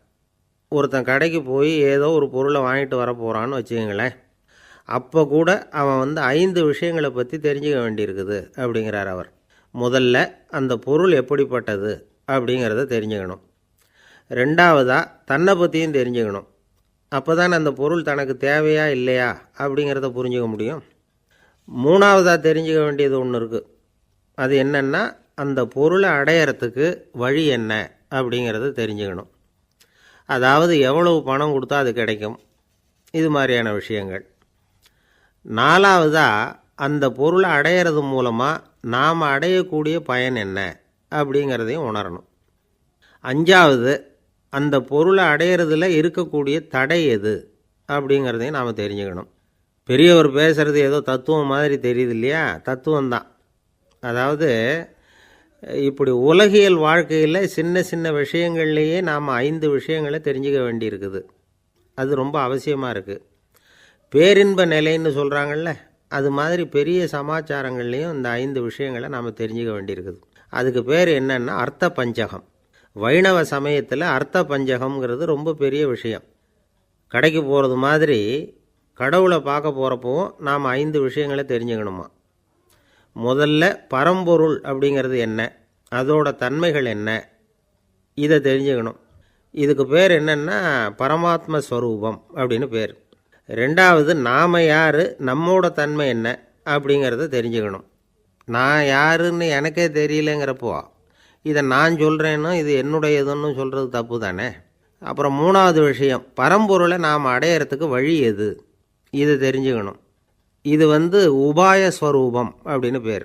ஒருத்தன் கடைக்கு போய் ஏதோ ஒரு பொருளை வாங்கிட்டு வர போகிறான்னு வச்சுக்கங்களேன். அப்போ கூட அவன் 5 விஷயங்களை பற்றி தெரிஞ்சுக்க வேண்டியிருக்குது அப்படிங்கிறார் அவர். முதல்ல அந்த பொருள் எப்படிப்பட்டது அப்படிங்கிறத தெரிஞ்சுக்கணும். ரெண்டாவதாக தன்னை பற்றியும் தெரிஞ்சுக்கணும். அப்போ தான் அந்த பொருள் தனக்கு தேவையா இல்லையா அப்படிங்கிறத புரிஞ்சுக்க முடியும். மூணாவதாக தெரிஞ்சுக்க வேண்டியது ஒன்று இருக்குது. அது என்னென்னா, அந்த பொருளை அடையிறதுக்கு வழி என்ன அப்படிங்கிறத தெரிஞ்சுக்கணும். அதாவது எவ்வளவு பணம் கொடுத்தா அது கிடைக்கும், இது மாதிரியான விஷயங்கள். நாலாவதாக அந்த பொருளை அடையிறது மூலமாக நாம் அடையக்கூடிய பயன் என்ன அப்படிங்கிறதையும் உணரணும். அஞ்சாவது, அந்த பொருளை அடையிறதுல இருக்கக்கூடிய தடை எது அப்படிங்கிறதையும் நாம் தெரிஞ்சுக்கணும். பெரியவர் பேசுகிறது ஏதோ தத்துவம் மாதிரி தெரியுது இல்லையா? தத்துவம்தான். அதாவது இப்படி உலகியல் வாழ்க்கையில் சின்ன சின்ன விஷயங்கள்லேயே நாம் 5 விஷயங்களை தெரிஞ்சுக்க வேண்டியிருக்குது. அது ரொம்ப அவசியமாக இருக்குது. பேரின்ப நிலைன்னு சொல்கிறாங்கள்ல, அது மாதிரி பெரிய சமாச்சாரங்கள்லேயும் இந்த 5 விஷயங்களை நாம் தெரிஞ்சுக்க வேண்டியிருக்குது. அதுக்கு பேர் என்னன்னா அர்த்த பஞ்சகம். வைணவ சமயத்தில் அர்த்த பஞ்சகம்ங்கிறது ரொம்ப பெரிய விஷயம். கடைக்கு போகிறது மாதிரி கடவுளை பார்க்க போகிறப்பவும் நாம் 5 விஷயங்களை தெரிஞ்சுக்கணுமா. முதல்ல பரம்பொருள் அப்படிங்கிறது என்ன, அதோட தன்மைகள் என்ன, இதை தெரிஞ்சுக்கணும். இதுக்கு பேர் என்னென்னா பரமாத்ம ஸ்வரூபம் அப்படின்னு பேர். ரெண்டாவது, நாம் யார், நம்மோட தன்மை என்ன அப்படிங்கிறத தெரிஞ்சுக்கணும். நான் யாருன்னு எனக்கே தெரியலங்கிறப்போ இதை நான் சொல்கிறேன்னு இது என்னுடையதுன்னு சொல்கிறது தப்பு தானே. அப்புறம் மூணாவது விஷயம், பரம்பொருளை நாம் அடையிறதுக்கு வழி எது, இதை தெரிஞ்சுக்கணும். இது உபாய ஸ்வரூபம் அப்படின்னு பேர்.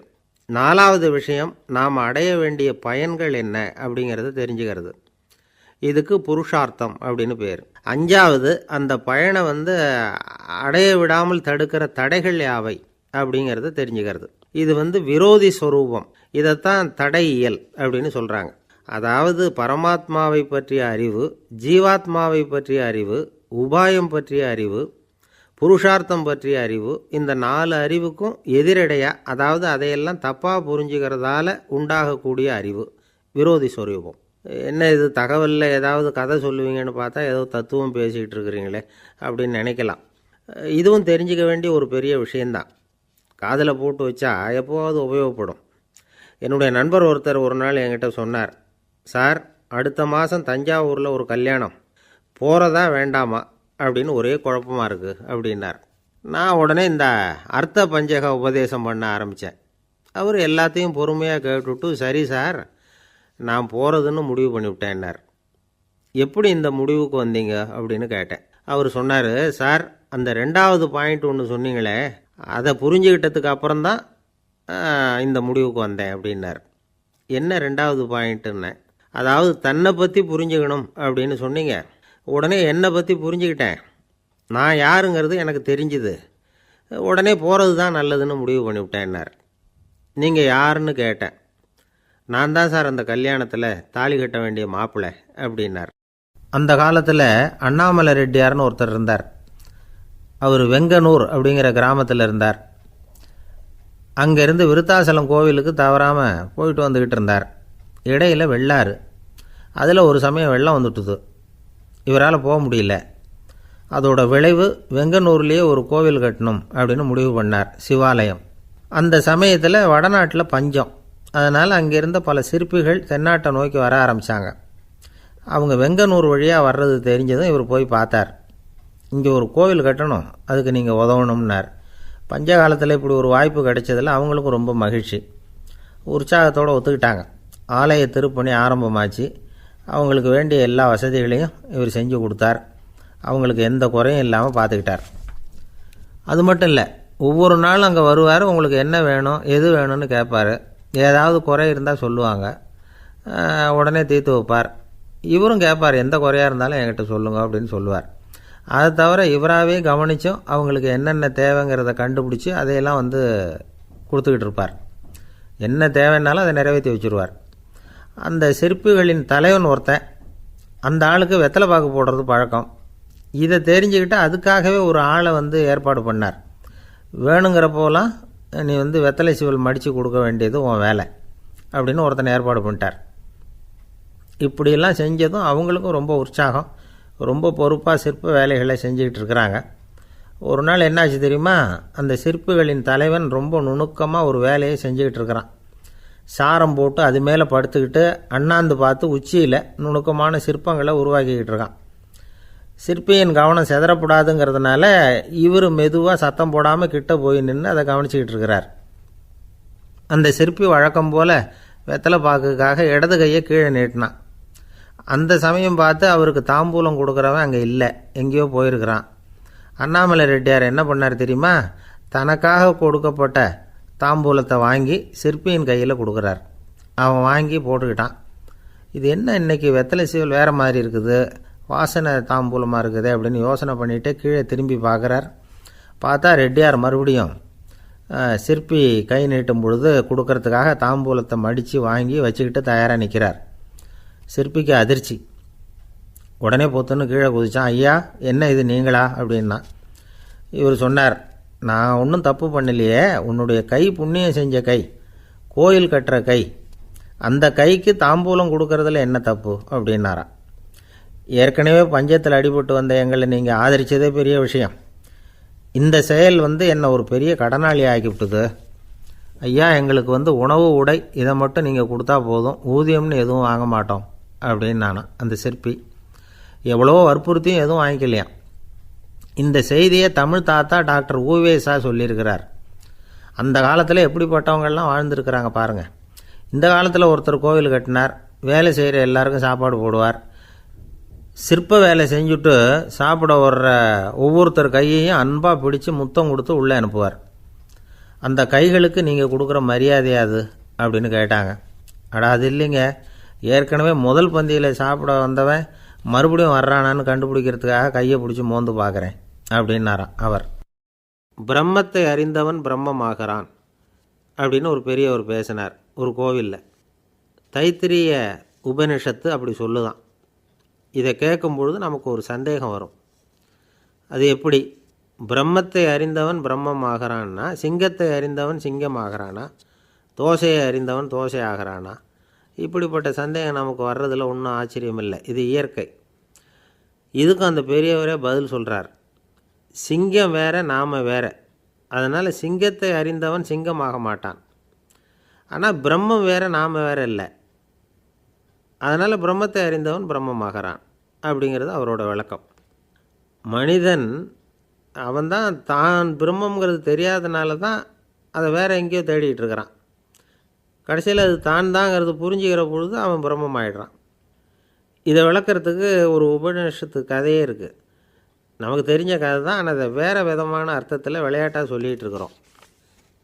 நாலாவது விஷயம், நாம் அடைய வேண்டிய பயன்கள் என்ன அப்படிங்கிறத தெரிஞ்சுக்கிறது. இதுக்கு புருஷார்த்தம் அப்படின்னு பேர். அஞ்சாவது, அந்த பயனை அடைய விடாமல் தடுக்கிற தடைகள் யாவை அப்படிங்கிறத தெரிஞ்சுக்கிறது. இது விரோதி ஸ்வரூபம். இதைத்தான் தடையியல் அப்படின்னு சொல்கிறாங்க. அதாவது பரமாத்மாவை பற்றிய அறிவு, ஜீவாத்மாவை பற்றிய அறிவு, உபாயம் பற்றிய அறிவு, புருஷார்த்தம் பற்றிய அறிவு, இந்த 4 அறிவுக்கும் எதிரடையாக, அதாவது அதையெல்லாம் தப்பாக புரிஞ்சுக்கிறதால உண்டாகக்கூடிய அறிவு விரோதி ஸ்வரூபம். என்ன இது தகவலில் ஏதாவது கதை சொல்லுவீங்கன்னு பார்த்தா ஏதோ தத்துவம் பேசிகிட்டு இருக்கிறீங்களே அப்படின்னு நினைக்கலாம். இதுவும் தெரிஞ்சிக்க வேண்டிய ஒரு பெரிய விஷயந்தான். காதில் போட்டு வச்சா எப்போவாவது உபயோகப்படும். என்னுடைய நண்பர் ஒருத்தர் ஒரு நாள் என்கிட்ட சொன்னார், சார், அடுத்த மாதம் தஞ்சாவூரில் ஒரு கல்யாணம், போகிறதா வேண்டாமா அப்படின்னு ஒரே குழப்பமாக இருக்குது அப்படின்னார். நான் உடனே இந்த அர்த்த பஞ்சக உபதேசம் பண்ண ஆரம்பித்தேன். அவர் எல்லாத்தையும் பொறுமையாக கேட்டுவிட்டு, சரி சார், நான் போகிறதுன்னு முடிவு பண்ணிவிட்டேன்னார். எப்படி இந்த முடிவுக்கு வந்தீங்க அப்படின்னு கேட்டேன். அவர் சொன்னார், சார், அந்த 2வது பாயிண்ட் ஒன்று சொன்னீங்களே, அதை புரிஞ்சுக்கிட்டதுக்கு அப்புறம்தான் இந்த முடிவுக்கு வந்தேன் அப்படின்னார். என்ன 2வது பாயிண்ட்டுன்னு? அதாவது தன்னை பற்றி புரிஞ்சுக்கணும் அப்படின்னு சொன்னீங்க. உடனே என்னை பற்றி புரிஞ்சுக்கிட்டேன், நான் யாருங்கிறது எனக்கு தெரிஞ்சுது, உடனே போகிறது தான் நல்லதுன்னு முடிவு பண்ணிவிட்டேன்னார். நீங்கள் யாருன்னு கேட்டேன். நான் தான் சார் அந்த கல்யாணத்தில் தாலி கட்ட வேண்டிய மாப்பிள்ளை அப்படின்னார். அந்த காலத்தில் அண்ணாமலை ரெட்டியார்னு ஒருத்தர் இருந்தார். அவர் வெங்கனூர் அப்படிங்கிற கிராமத்தில் இருந்தார். அங்கேருந்து விருத்தாசலம் கோவிலுக்கு தவறாமல் போயிட்டு வந்துக்கிட்டு இருந்தார். இடையில் வெள்ளாறு, அதில் ஒரு சமயம் வெள்ளம் வந்துட்டுது. இவரால் போக முடியல. அதோட விளைவு வெங்கனூர்லேயே ஒரு கோவில் கட்டணும் அப்படின்னு முடிவு பண்ணார், சிவாலயம். அந்த சமயத்தில் வடநாட்டில் பஞ்சம். அதனால் அங்கிருந்த பல சிற்பிகள் தென்னாட்டை நோக்கி வர ஆரம்பித்தாங்க. அவங்க வெங்கனூர் வழியாக வர்றது தெரிஞ்சதும் இவர் போய் பார்த்தார். இங்கே ஒரு கோவில் கட்டணும், அதுக்கு நீங்கள் உதவணும்னார். பஞ்ச காலத்தில் இப்படி ஒரு வாய்ப்பு கிடைச்சதில் அவங்களுக்கும் ரொம்ப மகிழ்ச்சி. உற்சாகத்தோடு ஒத்துக்கிட்டாங்க. ஆலய திருப்பணி ஆரம்பமாச்சு. அவங்களுக்கு வேண்டிய எல்லா வசதிகளையும் இவர் செஞ்சு கொடுத்தார். அவங்களுக்கு எந்த குறையும் இல்லாமல் பார்த்துக்கிட்டார். அது மட்டும் இல்லை, ஒவ்வொரு நாளும் அங்கே வருவார். உங்களுக்கு என்ன வேணும் எது வேணும்னு கேட்பார். ஏதாவது குறை இருந்தால் சொல்லுவாங்க, உடனே தீர்த்து வைப்பார். இவரும் கேட்பார், எந்த குறையாக இருந்தாலும் என்கிட்ட சொல்லுங்க அப்படின்னு சொல்லுவார். அதை தவிர இவராகவே கவனித்தும் அவங்களுக்கு என்னென்ன தேவைங்கிறத கண்டுபிடிச்சி அதையெல்லாம் கொடுத்துக்கிட்டு இருப்பார். என்ன தேவைன்னாலும் அதை நிறைவேற்றி வச்சுருவார். அந்த சிற்பிகளின் தலைவன் ஒருத்தன், அந்த ஆளுக்கு வெத்தலை பாக்கு போடுறது பழக்கம். இதை தெரிஞ்சுக்கிட்டு அதுக்காகவே ஒரு ஆளை ஏற்பாடு பண்ணார். வேணுங்கிறப்போலாம் நீ வெத்தலை சீவல் மடித்து கொடுக்க வேண்டியது உன் வேலை அப்படின்னு ஒருத்தனை ஏற்பாடு பண்ணிட்டார். இப்படியெல்லாம் செஞ்சதும் அவங்களுக்கும் ரொம்ப உற்சாகம். ரொம்ப பொறுப்பாக சிற்ப வேலைகளை செஞ்சுக்கிட்டு இருக்கிறாங்க. ஒரு நாள் என்னாச்சு தெரியுமா? அந்த சிற்பிகளின் தலைவன் ரொம்ப நுணுக்கமாக ஒரு வேலையை செஞ்சுக்கிட்டு இருக்கிறான். சாரம் போட்டு அது மேலே படுத்துக்கிட்டு அண்ணாந்து பார்த்து உச்சியில் நுணுக்கமான சிற்பங்களை உருவாக்கிக்கிட்டு இருக்கான். சிற்பியின் கவனம் செதறப்படாதுங்கிறதுனால இவர் மெதுவாக சத்தம் போடாமல் கிட்ட போய் நின்று அதை கவனிச்சிக்கிட்டு இருக்கிறார். அந்த சிற்பி வழக்கம் போல் வெத்தலை பாக்குக்காக இடது கையை கீழே நீட்டினான். அந்த சமயம் பார்த்து அவருக்கு தாம்பூலம் கொடுக்குறவன் அங்கே இல்லை, எங்கேயோ போயிருக்கிறான். அண்ணாமலை ரெட்டியார் என்ன பண்ணார் தெரியுமா? தனக்காக கொடுக்கப்பட்ட தாம்பூலத்தை வாங்கி சிற்பியின் கையில் கொடுக்குறார். அவன் வாங்கி போட்டுக்கிட்டான். இது என்ன இன்னைக்கு வெத்தலை சீவல் வேறு மாதிரி இருக்குது, வாசனை தாம்பூலமாக இருக்குது அப்படின்னு யோசனை பண்ணிவிட்டு கீழே திரும்பி பார்க்குறார். பார்த்தா ரெட்டியார் மறுபடியும் சிற்பி கை நீட்டும் பொழுது கொடுக்கறதுக்காக தாம்பூலத்தை மடித்து வாங்கி வச்சுக்கிட்டு தயாராக நிற்கிறார். சிற்பிக்கு அதிர்ச்சி. உடனே பொத்துன்னு கீழே குதிச்சான். ஐயா, என்ன இது நீங்களா அப்படின்னா. இவர் சொன்னார், நான் ஒன்றும் தப்பு பண்ணலையே, உன்னுடைய கை புண்ணியம் செஞ்ச கை, கோயில் கட்டுற கை, அந்த கைக்கு தாம்பூலம் கொடுக்கறதுல என்ன தப்பு அப்படின்னாராம். ஏற்கனவே பஞ்சத்தில் அடிபட்டு வந்த எங்களை நீங்கள் ஆதரித்ததே பெரிய விஷயம். இந்த செயல் என்னை ஒரு பெரிய கடனாளி ஆக்கிவிட்டுது. ஐயா, எங்களுக்கு உணவு உடை இதை மட்டும் நீங்கள் கொடுத்தா போதும், ஊதியம்னு எதுவும் வாங்க மாட்டோம் அப்படின்னு நானும். அந்த சிற்பி எவ்வளவோ வற்புறுத்தியும் எதுவும் வாங்கிக்கலையாம். இந்த செய்தியை தமிழ் தாத்தா டாக்டர் ஊவேசா சொல்லியிருக்கிறார். அந்த காலத்தில் எப்படிப்பட்டவங்கள்லாம் வாழ்ந்துருக்கிறாங்க பாருங்கள். இந்த காலத்தில் ஒருத்தர் கோவில் கட்டினார், வேலை செய்கிற எல்லாருக்கும் சாப்பாடு போடுவார். சிற்ப வேலை செஞ்சுட்டு சாப்பிட வர்ற ஒவ்வொருத்தர் கையையும் அன்பாக பிடிச்சி முத்தம் கொடுத்து உள்ளே அனுப்புவார். அந்த கைகளுக்கு நீங்கள் கொடுக்குற மரியாதையாது அப்படின்னு கேட்டாங்க. அது இல்லைங்க, ஏற்கனவே முதல் பந்தியில் சாப்பிட வந்தவன் மறுபடியும் வர்றானான்னு கண்டுபிடிக்கிறதுக்காக கையை பிடிச்சி மோந்து பார்க்குறேன் அப்படின்னாராம் அவர். பிரம்மத்தை அறிந்தவன் பிரம்மமாகறான் அப்படின்னு ஒரு பெரியவர் பேசினார் ஒரு கோவிலில். தைத்திரிய உபனிஷத்து அப்படி சொல்லுதான். இதை கேட்கும்பொழுது நமக்கு ஒரு சந்தேகம் வரும். அது எப்படி? பிரம்மத்தை அறிந்தவன் பிரம்மம் ஆகிறான்னா, சிங்கத்தை அறிந்தவன் சிங்கம் ஆகிறானா, தோசையை அறிந்தவன் தோசை ஆகிறானா? இப்படிப்பட்ட சந்தேகம் நமக்கு வர்றதில் ஒன்றும் ஆச்சரியம் இல்லை. இது இயற்கை. இதுக்கும் அந்த பெரியவரே பதில் சொல்கிறார். சிங்கம் வேற, நாம் வேற. அதனால் சிங்கத்தை அறிந்தவன் சிங்கமாக மாட்டான். ஆனால் பிரம்மம் வேற, நாம் வேற இல்லை. அதனால் பிரம்மத்தை அறிந்தவன் பிரம்மமாகறான் அப்படிங்கிறது அவரோட விளக்கம். மனிதன் அவன்தான் தான் பிரம்மங்கிறது தெரியாதனால தான் அதை வேற எங்கேயோ தேடிட்டு இருக்கிறான். கடைசியில் அது தான் தாங்கிறது புரிஞ்சுக்கிற பொழுது அவன் பிரம்மம் ஆகிடுறான். இதை விளக்கிறதுக்கு ஒரு உபநிஷத்து கதையே இருக்குது. நமக்கு தெரிஞ்ச கதை தான், ஆனால் அதை வேறு விதமான அர்த்தத்தில் விளையாட்டாக சொல்லிகிட்டு இருக்கிறோம்.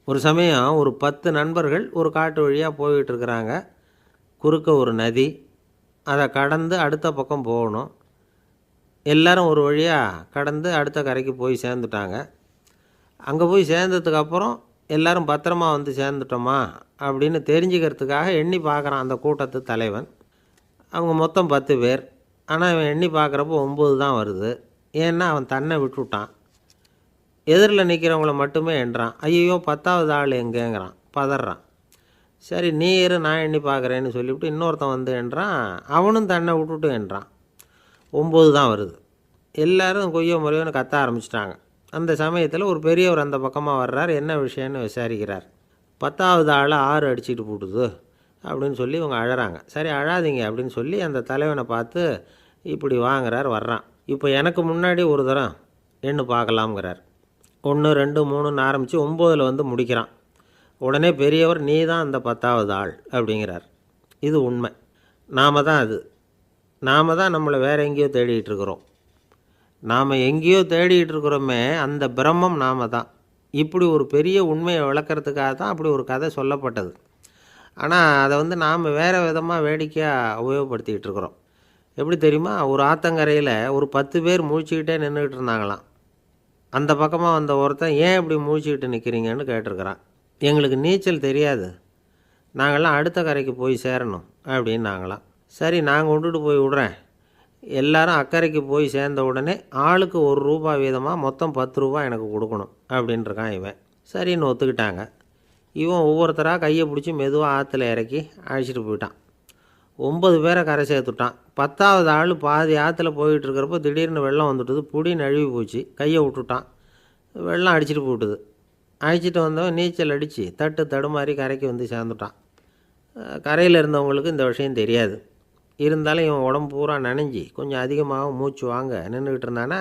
ஒரு சமயம் ஒரு 10 நண்பர்கள் ஒரு காட்டு வழியாக போய்கிட்டு இருக்கிறாங்க. குறுக்க ஒரு நதி, அதை கடந்து அடுத்த பக்கம் போகணும். எல்லோரும் ஒரு வழியாக கடந்து அடுத்த கரைக்கு போய் சேர்ந்துட்டாங்க. அங்கே போய் சேர்ந்ததுக்கப்புறம் எல்லோரும் பத்திரமா சேர்ந்துட்டோமா அப்படின்னு தெரிஞ்சுக்கிறதுக்காக எண்ணி பார்க்குறான் அந்த கூட்டத்து தலைவன். அவங்க மொத்தம் 10 பேர். ஆனால் இவன் எண்ணி பார்க்குறப்போ 9 தான் வருது. ஏன்னா அவன் தன்னை விட்டுவிட்டான். எதிரில் நிற்கிறவங்கள மட்டுமே எண்ணுறான். ஐயோ 10வது ஆள் எங்கேங்கிறான், பதறான். சரி நீ இரு, நான் எண்ணி பார்க்குறேன்னு சொல்லிவிட்டு இன்னொருத்தன் எண்ணுறான். அவனும் தன்னை விட்டுட்டு எண்ணுறான். 9 தான் வருது. எல்லோரும் கொய்யோ முறையோன்னு கத்த ஆரம்பிச்சிட்டாங்க. அந்த சமயத்தில் ஒரு பெரியவர் அந்த பக்கமாக வர்றார். என்ன விஷயம்னு விசாரிக்கிறார். 10வது ஆளை 6 அடிச்சுட்டு போட்டுது அப்படின்னு சொல்லி இவங்க அழறாங்க. சரி அழாதீங்க அப்படின்னு சொல்லி அந்த தலைவனை பார்த்து இப்படி வாங்குறார். வர்றான். இப்போ எனக்கு முன்னாடி ஒரு தரம் எண்ணு பார்க்கலாம்ங்கிறார். 1 2 3ன்னு ஆரம்பித்து 9ல் வந்து முடிக்கிறான். உடனே பெரியவர் நீ தான் அந்த 10வது ஆள் அப்படிங்கிறார். இது உண்மை. நாம் தான் அது. நாம் தான் நம்மளை வேறு எங்கேயோ தேடிகிட்டு இருக்கிறோம். நாம் எங்கேயோ தேடிகிட்டு இருக்கிறோமே, அந்த பிரம்மம் நாம் தான். இப்படி ஒரு பெரிய உண்மையை விளக்கிறதுக்காக தான் அப்படி ஒரு கதை சொல்லப்பட்டது. ஆனால் அதை வந்து நாம் வேறு விதமாக வேடிக்கையாக உபயோகப்படுத்திக்கிட்டு இருக்கிறோம். எப்படி தெரியுமா? ஒரு ஆத்தங்கரையில் ஒரு 10 பேர் முழிச்சுக்கிட்டே நின்றுக்கிட்டு இருந்தாங்களாம். அந்த பக்கமாக வந்த ஒருத்தன் ஏன் இப்படி முழிச்சுக்கிட்டு நிற்கிறீங்கன்னு கேட்டிருக்கிறான். எங்களுக்கு நீச்சல் தெரியாது, நாங்கள்லாம் அடுத்த கரைக்கு போய் சேரணும் அப்படின்னாங்களாம். சரி, நான் கொண்டுட்டு போய் விட்றேன். எல்லாரும் அக்கறைக்கு போய் சேர்ந்த உடனே ஆளுக்கு ₹1 வீதமாக மொத்தம் ₹10 எனக்கு கொடுக்கணும் அப்படின்ட்டுருக்கான் இவன். சரின்னு ஒத்துக்கிட்டாங்க. இவன் ஒவ்வொருத்தராக கையை பிடிச்சி மெதுவாக ஆற்றுல இறக்கி அழைச்சிட்டு போயிட்டான். 9 பேரை கரை சேர்த்துட்டான். 10வது ஆள் பாதி ஆற்றுல போயிட்டு இருக்கிறப்போ திடீர்னு வெள்ளம் வந்துட்டுது. புடி நழுவி போச்சு. கையை விட்டுட்டான். வெள்ளம் அடிச்சிட்டு போட்டுது. அழைச்சிட்டு வந்தவன் நீச்சல் அடித்து தடுமாறி கரைக்கு வந்து சேர்ந்துட்டான். கரையில் இருந்தவங்களுக்கு இந்த விஷயம் தெரியாது. இருந்தாலும் இவன் உடம்பு பூரா நனைஞ்சி கொஞ்சம் அதிகமாக மூச்சு வாங்க நின்றுக்கிட்டு இருந்தானா,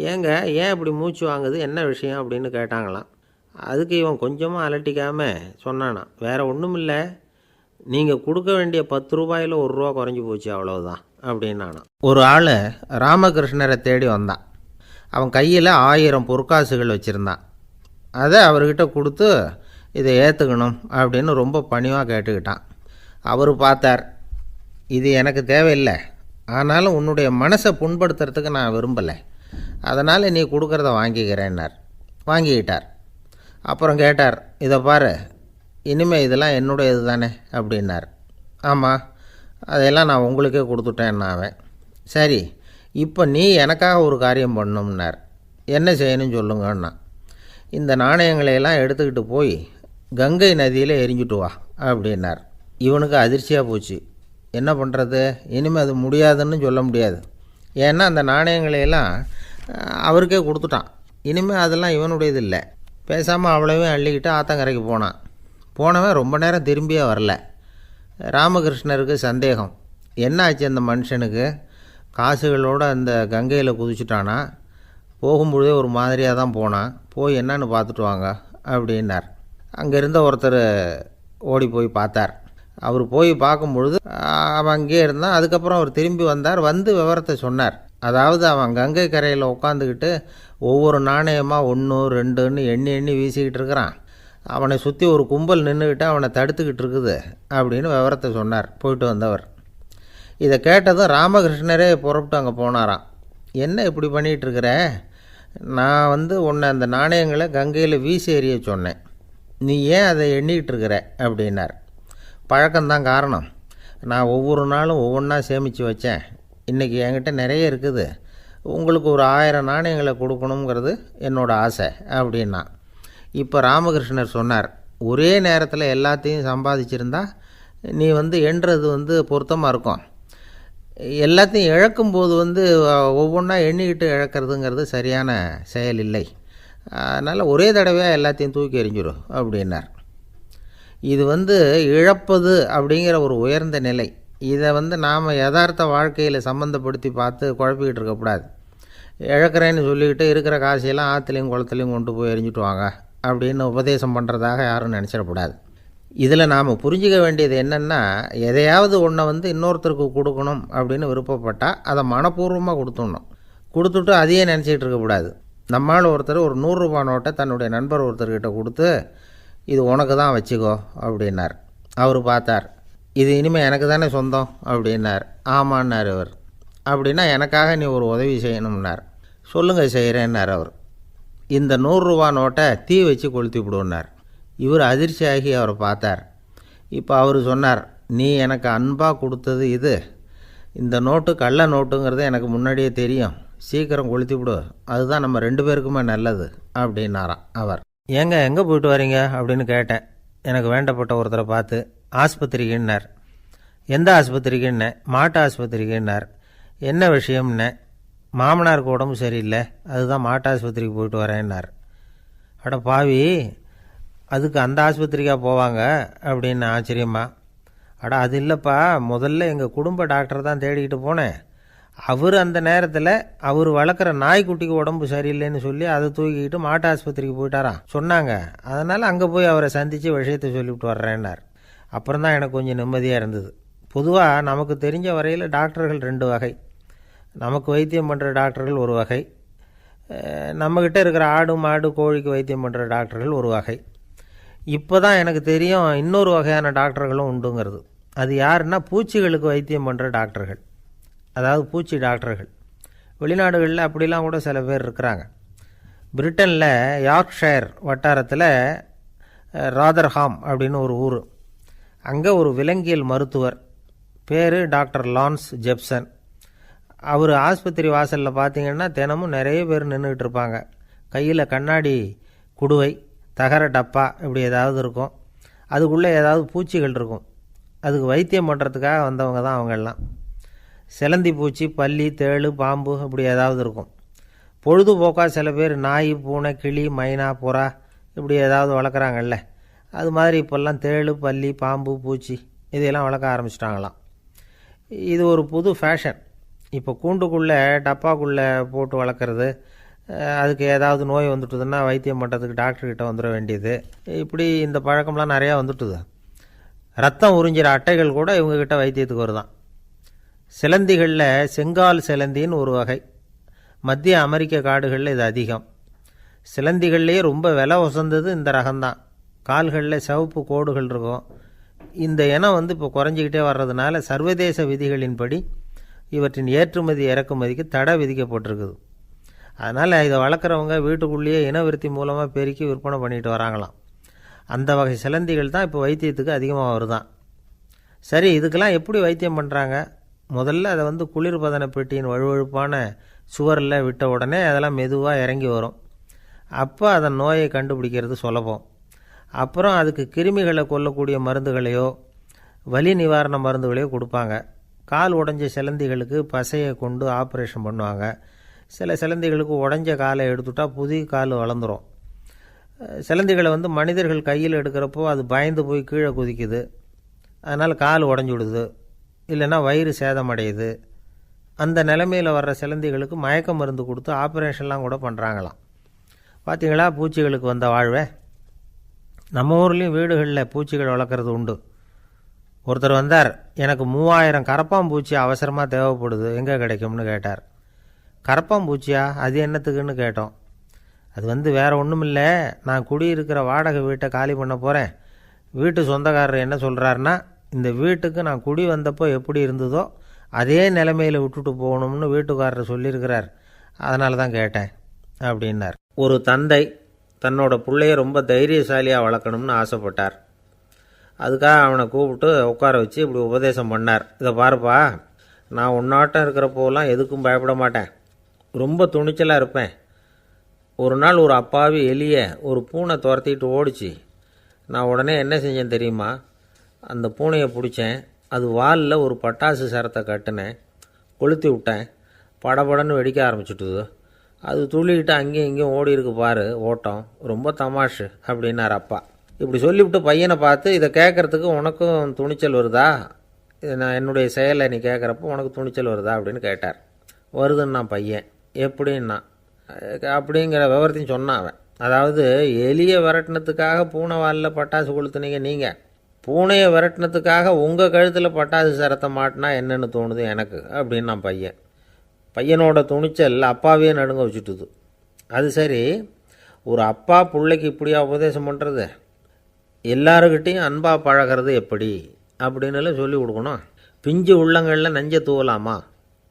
ஏங்க ஏன் இப்படி மூச்சு வாங்குது, என்ன விஷயம் அப்படின்னு கேட்டாங்களாம். அதுக்கு இவன் கொஞ்சமாக அலட்டிக்காமல் சொன்னானா, வேறு ஒன்றும் இல்லை, நீங்கள் கொடுக்க வேண்டிய ₹10ல் ₹1 குறைஞ்சி போச்சு, அவ்வளவுதான் அப்படின்னானா. ஒரு ஆள் ராமகிருஷ்ணரை தேடி வந்தான். அவன் கையில் 1000 பொற்காசுகள் வச்சுருந்தான். அதை அவர்கிட்ட கொடுத்து இதை ஏற்றுக்கணும் அப்படின்னு ரொம்ப பணிவாக கேட்டுக்கிட்டான். அவர் பார்த்தார், இது எனக்கு தேவையில்லை, ஆனாலும் உன்னுடைய மனசை புண்படுத்துறதுக்கு நான் விரும்பலை, அதனால் நீ கொடுக்குறத வாங்கிக்கிறேன்னார். வாங்கிக்கிட்டார். அப்புறம் கேட்டார், இதை பாரு, இனிமேல் இதெல்லாம் என்னுடையது தானே அப்படின்னார். ஆமாம், அதையெல்லாம் நான் உங்களுக்கே கொடுத்துட்டேன்னா அவன். சரி, இப்போ நீ எனக்காக ஒரு காரியம் பண்ணணும்னார். என்ன செய்யணும்னு சொல்லுங்கன்னா, இந்த நாணயங்களையெல்லாம் எடுத்துக்கிட்டு போய் கங்கை நதியில் எரிஞ்சுட்டு வா அப்படின்னார். இவனுக்கு அதிர்ச்சியாக போச்சு. என்ன பண்ணுறது? இனிமேல் அது முடியாதுன்னு சொல்ல முடியாது. ஏன்னா அந்த நாணயங்களையெல்லாம் அவருக்கே கொடுத்துட்டான். இனிமேல் அதெல்லாம் இவனுடையது இல்லை. பேசாமல் அவ்வளவே அள்ளிக்கிட்டு ஆத்தங்கரைக்கு போனான். போனவன் ரொம்ப நேரம் திரும்பியே வரல. ராமகிருஷ்ணருக்கு சந்தேகம், என்ன ஆச்சு அந்த மனுஷனுக்கு? காசுகளோடு அந்த கங்கையில் குதிச்சுட்டானா? போகும்பொழுதே ஒரு மாதிரியாக தான் போனான். போய் என்னன்னு பார்த்துட்டு வாங்க அப்படின்னார். அங்கே இருந்த ஒருத்தர் ஓடி போய் பார்த்தார். அவர் போய் பார்க்கும்பொழுது அவன் அங்கேயே இருந்தான். அதுக்கப்புறம் அவர் திரும்பி வந்தார். வந்து விவரத்தை சொன்னார். அதாவது அவன் கங்கை கரையில் உட்காந்துக்கிட்டு ஒவ்வொரு நாணயமாக 1 2ன்னு எண்ணி வீசிக்கிட்டு இருக்கிறான். அவனை சுற்றி ஒரு கும்பல் நின்றுக்கிட்டு அவனை தடுத்துக்கிட்டு இருக்குது அப்படின்னு விவரத்தை சொன்னார் போயிட்டு வந்தவர். இதை கேட்டதும் ராமகிருஷ்ணரே புறப்பட்டு அங்கே போனாராம். என்ன இப்படி பண்ணிகிட்ருக்கிற? நான் உன்னை அந்த நாணயங்களை கங்கையில் வீசி எறிய சொன்னேன், நீ ஏன் அதை எண்ணிக்கிட்டு இருக்கிற அப்படின்னார். பழக்கம்தான் காரணம். நான் ஒவ்வொரு நாளும் ஒவ்வொன்றா சேமித்து வச்சேன். இன்றைக்கி என்கிட்ட நிறைய இருக்குது. உங்களுக்கு ஒரு 1000 நாணயங்களை கொடுக்கணுங்கிறது என்னோடய ஆசை அப்படின்னா. இப்போ ராமகிருஷ்ணர் சொன்னார், ஒரே நேரத்தில் எல்லாத்தையும் சம்பாதிச்சிருந்தா நீ எண்ணுறது பொருத்தமாக இருக்கும். எல்லாத்தையும் இழக்கும்போது ஒவ்வொன்றா எண்ணிக்கிட்டு இழக்கிறதுங்கிறது சரியான செயல் இல்லை. அதனால் ஒரே தடவையாக எல்லாத்தையும் தூக்கி எறிஞ்சிடும் அப்படின்னார். இது இழப்பது அப்படிங்கிற ஒரு உயர்ந்த நிலை. இதை நாம் யதார்த்த வாழ்க்கையில் சம்மந்தப்படுத்தி பார்த்து குழப்பிக்கிட்டு இருக்கக்கூடாது. இழக்கிறேன்னு சொல்லிக்கிட்டு இருக்கிற காசையெல்லாம் ஆற்றுலையும் குளத்துலையும் கொண்டு போய் எரிஞ்சிட்டு வாங்க அப்படின்னு உபதேசம் பண்ணுறதாக யாரும் நினச்சிடக்கூடாது. இதில் நாம் புரிஞ்சிக்க வேண்டியது என்னென்னா, எதையாவது ஒன்றை இன்னொருத்தருக்கு கொடுக்கணும் அப்படின்னு விருப்பப்பட்டால் அதை மனப்பூர்வமாக கொடுத்துட்டு அதையே நினச்சிக்கிட்டு இருக்கக்கூடாது. நம்மால் ஒருத்தர் ஒரு ₹100 நோட்டை தன்னுடைய நண்பர் ஒருத்தர்கிட்ட கொடுத்து, இது உனக்கு தான் வச்சுக்கோ அப்படின்னார். அவர் பார்த்தார், இது இனிமேல் எனக்கு தானே சொந்தம் அப்படின்னார். ஆமான்னார் அவர். அப்படின்னா எனக்காக நீ ஒரு உதவி செய்யணும்னார். சொல்லுங்கள் செய்கிறேன்னார் அவர். இந்த ₹100 நோட்டை தீ வச்சு கொளுத்தி விடுன்னார். இவர் அதிர்ச்சியாகி அவரை பார்த்தார். இப்போ அவர் சொன்னார், நீ எனக்கு அன்பாக கொடுத்தது இது, இந்த நோட்டு கள்ள நோட்டுங்கிறது எனக்கு முன்னாடியே தெரியும், சீக்கிரம் கொளுத்தி விடு, அதுதான் நம்ம 2 பேருக்குமே நல்லது அப்படின்னாராம் அவர். ஏங்க எங்கே போயிட்டு வரீங்க அப்படின்னு கேட்டேன். எனக்கு வேண்டப்பட்ட ஒருத்தரை பார்த்து. ஆஸ்பத்திரிக்குன்னார். எந்த ஆஸ்பத்திரிக்குன்னே? மாட்டு ஆஸ்பத்திரிக்குன்னார். என்ன விஷயம்னே? மாமனாருக்கு உடம்பு சரியில்லை, அதுதான் மாட்டு ஆஸ்பத்திரிக்கு போயிட்டு வரேன்னார். அட பாவி, அதுக்கு அந்த ஆஸ்பத்திரிக்காக போவாங்க அப்படின்னு ஆச்சரியமா. அது இல்லைப்பா, முதல்ல எங்கள் குடும்ப டாக்டர் தான் தேடிக்கிட்டு போனேன். அவர் அந்த நேரத்தில் அவர் வளர்க்குற நாய்க்குட்டிக்கு உடம்பு சரியில்லைன்னு சொல்லி அதை தூக்கிக்கிட்டு மாட்டு ஆஸ்பத்திரிக்கு போயிட்டாராம் சொன்னாங்க. அதனால் அங்கே போய் அவரை சந்தித்து விஷயத்தை சொல்லிவிட்டு வர்றேன்னார். அப்புறம் தான் எனக்கு கொஞ்சம் நிம்மதியாக இருந்தது. பொதுவாக நமக்கு தெரிஞ்ச வரையில் டாக்டர்கள் 2 வகை. நமக்கு வைத்தியம் பண்ணுற டாக்டர்கள் ஒரு வகை, நம்மக்கிட்ட இருக்கிற ஆடு மாடு கோழிக்கு வைத்தியம் பண்ணுற டாக்டர்கள் ஒரு வகை. இப்போ தான் எனக்கு தெரியும் இன்னொரு வகையான டாக்டர்களும் உண்டுங்கிறது. அது யாருன்னா பூச்சிகளுக்கு வைத்தியம் பண்ணுற டாக்டர்கள், அதாவது பூச்சி டாக்டர்கள். வெளிநாடுகளில் அப்படிலாம் கூட சில பேர் இருக்கிறாங்க. பிரிட்டனில் யார்க்ஷயர் வட்டாரத்தில் ராதர்ஹாம் அப்படின்னு ஒரு ஊர். அங்கே ஒரு விலங்கியல் மருத்துவர் பேர் டாக்டர் லான்ஸ் ஜெப்சன். அவர் ஆஸ்பத்திரி வாசலில் பார்த்தீங்கன்னா தினமும் நிறைய பேர் நின்றுக்கிட்டு இருப்பாங்க. கையில் கண்ணாடி குடுவை, தகர டப்பா இப்படி ஏதாவது இருக்கும். அதுக்குள்ளே ஏதாவது பூச்சிகள் இருக்கும். அதுக்கு வைத்தியம் பண்ணுறதுக்காக வந்தவங்க தான் அவங்கெல்லாம். சிலந்தி பூச்சி, பல்லி, தேளு, பாம்பு இப்படி ஏதாவது இருக்கும். பொழுதுபோக்காக சில பேர் நாய், பூனை, கிளி, மைனா, புறா இப்படி ஏதாவது வளர்க்குறாங்கல்ல, அது மாதிரி இப்போல்லாம் தேளு, பல்லி, பாம்பு, பூச்சி இதையெல்லாம் வளர்க்க ஆரம்பிச்சிட்டாங்களாம். இது ஒரு புது ஃபேஷன். இப்போ கூண்டுக்குள்ளே டப்பாக்குள்ளே போட்டு வளர்க்குறது, அதுக்கு ஏதாவது நோய் வந்துட்டுதுன்னா வைத்தியம் பண்ணுறதுக்கு டாக்டர்கிட்ட வந்துட வேண்டியது, இப்படி இந்த பழக்கம்லாம் நிறையா வந்துட்டுது. ரத்தம் உறிஞ்சிற அட்டைகள் கூட இவங்ககிட்ட வைத்தியத்துக்கு வருதான். சிலந்திகளில் செங்கால் சிலந்தின்னு ஒரு வகை. மத்திய அமெரிக்க காடுகளில் இது அதிகம். சிலந்திகள்லேயே ரொம்ப விலை உசந்தது இந்த ரகம்தான். கால்களில் சிவப்பு கோடுகள் இருக்கும். இந்த இனம் இப்போ குறைஞ்சிக்கிட்டே வர்றதுனால சர்வதேச விதிகளின்படி இவற்றின் ஏற்றுமதி இறக்குமதிக்கு தடை விதிக்கப்பட்டிருக்குது. அதனால் இதை வளர்க்குறவங்க வீட்டுக்குள்ளேயே இனவிருத்தி மூலமாக பெருக்கி விற்பனை பண்ணிட்டு வராங்களாம். அந்த வகை சிலந்திகள் தான் இப்போ வைத்தியத்துக்கு அதிகமாக வருதான். சரி, இதுக்கெல்லாம் எப்படி வைத்தியம் பண்ணுறாங்க? முதல்ல அதை குளிர்பதன பெட்டியின் வழுவழுப்பான சுவரில் விட்ட உடனே அதெல்லாம் மெதுவாக இறங்கி வரும். அப்போ அதன் நோயை கண்டுபிடிக்கிறது சுலபம். அப்புறம் அதுக்கு கிருமிகளை கொல்லக்கூடிய மருந்துகளையோ வலி நிவாரண மருந்துகளையோ கொடுப்பாங்க. கால் உடைஞ்ச சிலந்திகளுக்கு பசையை கொண்டு ஆப்ரேஷன் பண்ணுவாங்க. சில சிலந்திகளுக்கு உடைஞ்ச காலை எடுத்துட்டா புதிய கால் வளர்ந்துடும். சிலந்திகளை மனிதர்கள் கையில் எடுக்கிறப்போ அது பயந்து போய் கீழே குதிக்குது. அதனால் கால் உடஞ்சி விடுது, இல்லைன்னா வயிறு சேதமடையுது. அந்த நிலைமையில் வர்ற சிலந்திகளுக்கு மயக்க மருந்து கொடுத்து ஆப்ரேஷன்லாம் கூட பண்ணுறாங்களாம். பார்த்தீங்களா பூச்சிகளுக்கு வந்த வாழ்வே. நம்ம ஊர்லேயும் வீடுகளில் பூச்சிகள் வளர்க்குறது உண்டு. ஒருத்தர் வந்தார், எனக்கு 3000 கரப்பாம்பூச்சி அவசரமாக தேவைப்படுது, எங்கே கிடைக்கும்னு கேட்டார். கரப்பாம்பூச்சியா, அது என்னத்துக்குன்னு கேட்டோம். அது வேறு ஒன்றும் இல்லை, நான் குடியிருக்கிற வாடகை வீட்டை காலி பண்ண போகிறேன். வீட்டு சொந்தக்காரர் என்ன சொல்கிறாருன்னா, இந்த வீட்டுக்கு நான் குடி வந்தப்போ எப்படி இருந்ததோ அதே நிலைமையில் விட்டுட்டு போகணும்னு வீட்டுக்காரர் சொல்லியிருக்கிறார், அதனால தான் கேட்டேன் அப்படின்னார். ஒரு தந்தை தன்னோட பிள்ளைய ரொம்ப தைரியசாலியாக வளர்க்கணும்னு ஆசைப்பட்டார். அதுக்காக அவனை கூப்பிட்டு உட்கார வச்சு இப்படி உபதேசம் பண்ணார். இதை பாருப்பா, நான் உன்னாட்டம் இருக்கிறப்போலாம் எதுக்கும் பயப்பட மாட்டேன், ரொம்ப துணிச்சலாக இருப்பேன். ஒரு நாள் ஒரு அப்பாவி எலியை ஒரு பூனை துரத்திட்டு ஓடிச்சு. நான் உடனே என்ன செஞ்சேன் தெரியுமா? அந்த பூனையை பிடிச்சேன், அது வாலில் ஒரு பட்டாசு சரத்தை கட்டினேன், கொளுத்தி விட்டேன். படபடன்னு வெடிக்க ஆரம்பிச்சுட்டுது. அது துள்ளிக்கிட்டு அங்கேயும் இங்கேயும் ஓடி இருக்கு பாரு ஓட்டம், ரொம்ப தமாஷு அப்படின்னார் அப்பா. இப்படி சொல்லிவிட்டு பையனை பார்த்து, இதை கேட்குறதுக்கு உனக்கும் துணிச்சல் வருதா? நான் என்னுடைய செயலை நீ கேட்குறப்போ உனக்கு துணிச்சல் வருதா அப்படின்னு கேட்டார். வருதுன்னா பையன். எப்படின்னா அப்படிங்கிற விவரத்தையும் சொன்னான் அவன். அதாவது எலியை விரட்டினத்துக்காக பூனை வாலில் பட்டாசு கொளுத்துனீங்க நீங்கள், பூனையை விரட்டினத்துக்காக உங்கள் கழுத்தில் பட்டாசு சரத்தை மாட்டினா என்னென்னு தோணுது எனக்கு அப்படின்னு நான் பையன். பையனோட துணிச்சல் அப்பாவே நடுங்க வச்சுட்டுது. அது சரி, ஒரு அப்பா பிள்ளைக்கு இப்படியா உபதேசம் பண்ணுறது? எல்லாருக்கிட்டையும் அன்பாக பழகிறது எப்படி அப்படின்னு சொல்லி கொடுக்கணும். பிஞ்சு உள்ளங்களில் நெஞ்ச தூவலாமா?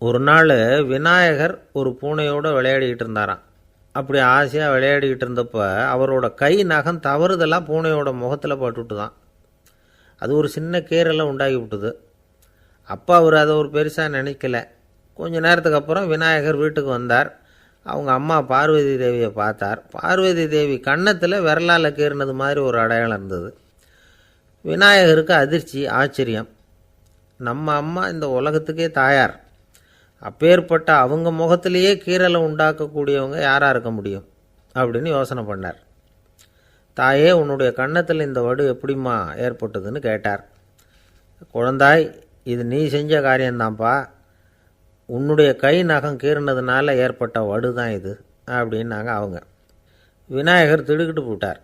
ஒரு நாள் விநாயகர் ஒரு பூனையோடு விளையாடிக்கிட்டு இருந்தாராம். அப்படி ஆசையாக விளையாடிக்கிட்டு இருந்தப்போ அவரோட கை நகம் தவறுதெல்லாம் பூனையோட முகத்தில் பட்டுட்டு தான். அது ஒரு சின்ன கீறலை உண்டாகி விட்டுது. அப்பா அவர் அதை ஒரு பெருசாக நினைக்கல. கொஞ்ச நேரத்துக்கு அப்புறம் விநாயகர் வீட்டுக்கு வந்தார். அவங்க அம்மா பார்வதி தேவியை பார்த்தார். பார்வதி தேவி கன்னத்தில் விரலால் கீறினது மாதிரி ஒரு அடையாளம் இருந்தது. விநாயகருக்கு அதிர்ச்சி, ஆச்சரியம். நம்ம அம்மா இந்த உலகத்துக்கே தாயார், அப்பேற்பட்ட அவங்க முகத்திலேயே கீறலை உண்டாக்கக்கூடியவங்க யாராக இருக்க முடியும் அப்படின்னு யோசனை பண்ணார். தாயே, உன்னுடைய கன்னத்தில் இந்த வடு எப்படிம்மா ஏற்பட்டதுன்னு கேட்டார். குழந்தாய், இது நீ செஞ்ச காரியம்தான்ப்பா. உன்னுடைய கை நகம் கீறினதுனால ஏற்பட்ட வடு தான் இது அப்படின்னாங்க அவங்க. விநாயகர் திடுக்கிட்டு போட்டார்.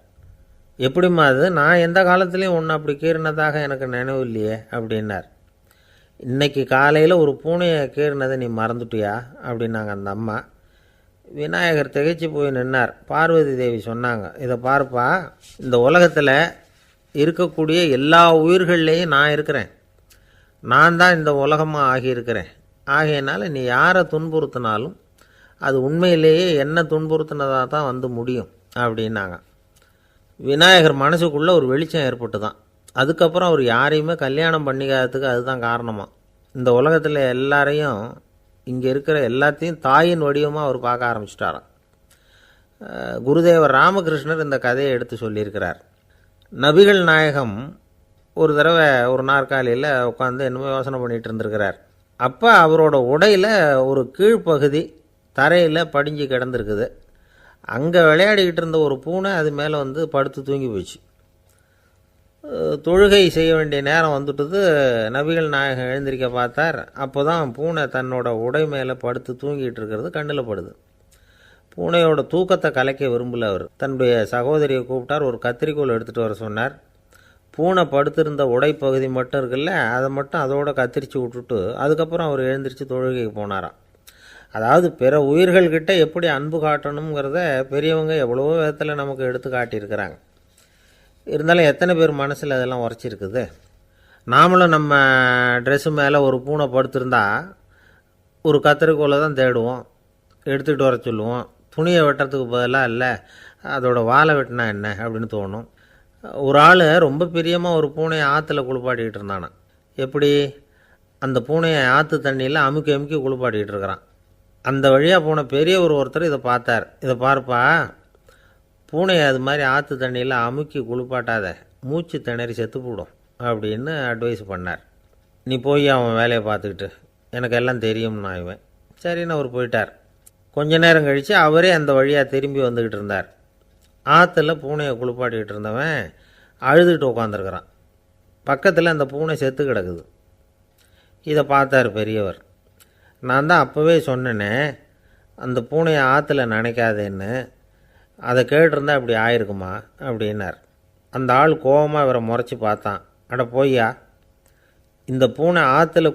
எப்படிம்மா அது? நான் எந்த காலத்துலேயும் ஒன்று அப்படி கீறினதாக எனக்கு நினைவு இல்லையே அப்படின்னார். இன்னைக்கு காலையில் ஒரு பூனையை கீறினதை நீ மறந்துட்டியா அப்படின்னாங்க அந்த அம்மா. விநாயகர் திகைச்சு போய் நின்னார். பார்வதி தேவி சொன்னாங்க, இதை பார்ப்பா, இந்த உலகத்தில் இருக்கக்கூடிய எல்லா உயிர்கள்லேயும் நான் இருக்கிறேன். நான் தான் இந்த உலகமாக ஆகியிருக்கிறேன். ஆகையினால நீ யாரை துன்புறுத்தினாலும் அது உண்மையிலேயே என்ன துன்புறுத்தினதாக தான் வந்து முடியும் அப்படின்னாங்க. விநாயகர் மனசுக்குள்ளே ஒரு வெளிச்சம் ஏற்பட்டு தான். அதுக்கப்புறம் அவர் யாரையுமே கல்யாணம் பண்ணிக்காததுக்கு அதுதான் காரணமாக. இந்த உலகத்தில் எல்லாரையும், இங்கே இருக்கிற எல்லாத்தையும் தாயின் வடிவமாக அவர் பார்க்க ஆரம்பிச்சிட்டாராம். குருதேவர் ராமகிருஷ்ணர் இந்த கதையை எடுத்து சொல்லியிருக்கிறார். நபிகள் நாயகம் ஒரு தடவை ஒரு நாற்காலியில் உட்காந்து என்னமோ யோசனை பண்ணிகிட்டு இருந்திருக்கிறார். அப்போ அவரோட உடையில் ஒரு கீழ்ப்பகுதி தரையில் படிஞ்சு கிடந்திருக்குது. அங்கே விளையாடிக்கிட்டு இருந்த ஒரு பூனை அது மேலே வந்து படுத்து தூங்கி போச்சு. தொழுகை செய்ய வேண்டிய நேரம் வந்துட்டது. நபிகள் நாயகம் எழுந்திருக்க பார்த்தார். அப்போ தான் பூனை தன்னோட உடை மேலே படுத்து தூங்கிட்டு இருக்கிறது கண்ணில் படுது. பூனையோட தூக்கத்தை கலைக்க விரும்பல அவர். தன்னுடைய சகோதரியை கூப்பிட்டார். ஒரு கத்திரிக்கோல் எடுத்துகிட்டு வர சொன்னார். பூனை படுத்திருந்த உடைப்பகுதி மட்டும் இருக்குல்ல, அதை மட்டும் அதோட கத்திரிச்சு விட்டுட்டு அதுக்கப்புறம் அவர் எழுந்திரிச்சு தொழுகைக்கு போனாராம். அதாவது பிற உயிர்கள்கிட்ட எப்படி அன்பு காட்டணுங்கிறத பெரியவங்க எவ்வளவோ விதத்தில் நமக்கு எடுத்து காட்டியிருக்கிறாங்க. இருந்தாலும் எத்தனை பேர் மனசில் அதெல்லாம் உரைச்சிருக்குது. நாமளும் நம்ம ட்ரெஸ்ஸு மேலே ஒரு பூனை படுத்திருந்தா ஒரு கத்திரிக்கோலை தான் தேடுவோம், எடுத்துக்கிட்டு வர சொல்லுவோம். துணியை வெட்டுறதுக்கு பதிலாக இல்லை அதோட வாழை வெட்டினா என்ன அப்படின்னு தோணும். ஒரு ஆள் ரொம்ப பிரியமாக ஒரு பூனையை ஆற்றுல குளிப்பாட்டிக்கிட்டு இருந்தானா. எப்படி? அந்த பூனையை ஆற்று தண்ணியில் அமுக்கி அமுக்கி குளிப்பாட்டிக்கிட்டு இருக்கிறான். அந்த வழியாக போன பெரியவர் ஒருத்தர் இதை பார்த்தார். இதை பார்ப்பா, பூனையை அது மாதிரி ஆற்று தண்ணியில் அமுக்கி குளிப்பாட்டாத, மூச்சு திணறி செத்து போடும் அப்படின்னு அட்வைஸ் பண்ணார். நீ போய் அவன் வேலையை பார்த்துக்கிட்டு, எனக்கு எல்லாம் தெரியும்னா இவன். சரின்னு அவர் போயிட்டார். கொஞ்ச நேரம் கழித்து அவரே அந்த வழியாக திரும்பி வந்துக்கிட்டு இருந்தார். ஆற்றுல பூனையை குளிப்பாட்டிக்கிட்டு இருந்தவன் அழுதுகிட்டு உட்காந்துருக்கிறான். பக்கத்தில் அந்த பூனை செத்து கிடக்குது. இதை பார்த்தார் பெரியவர். நான் தான் அப்போவே சொன்னேனே அந்த பூனையை ஆற்றுல நினைக்காதேன்னு, அதை கேட்டிருந்தா இப்படி ஆயிருக்குமா அப்படின்னார். அந்த ஆள் கோபமாக இவரை முறைச்சி பார்த்தான். அட போய்யா, இந்த பூனை ஆற்றுல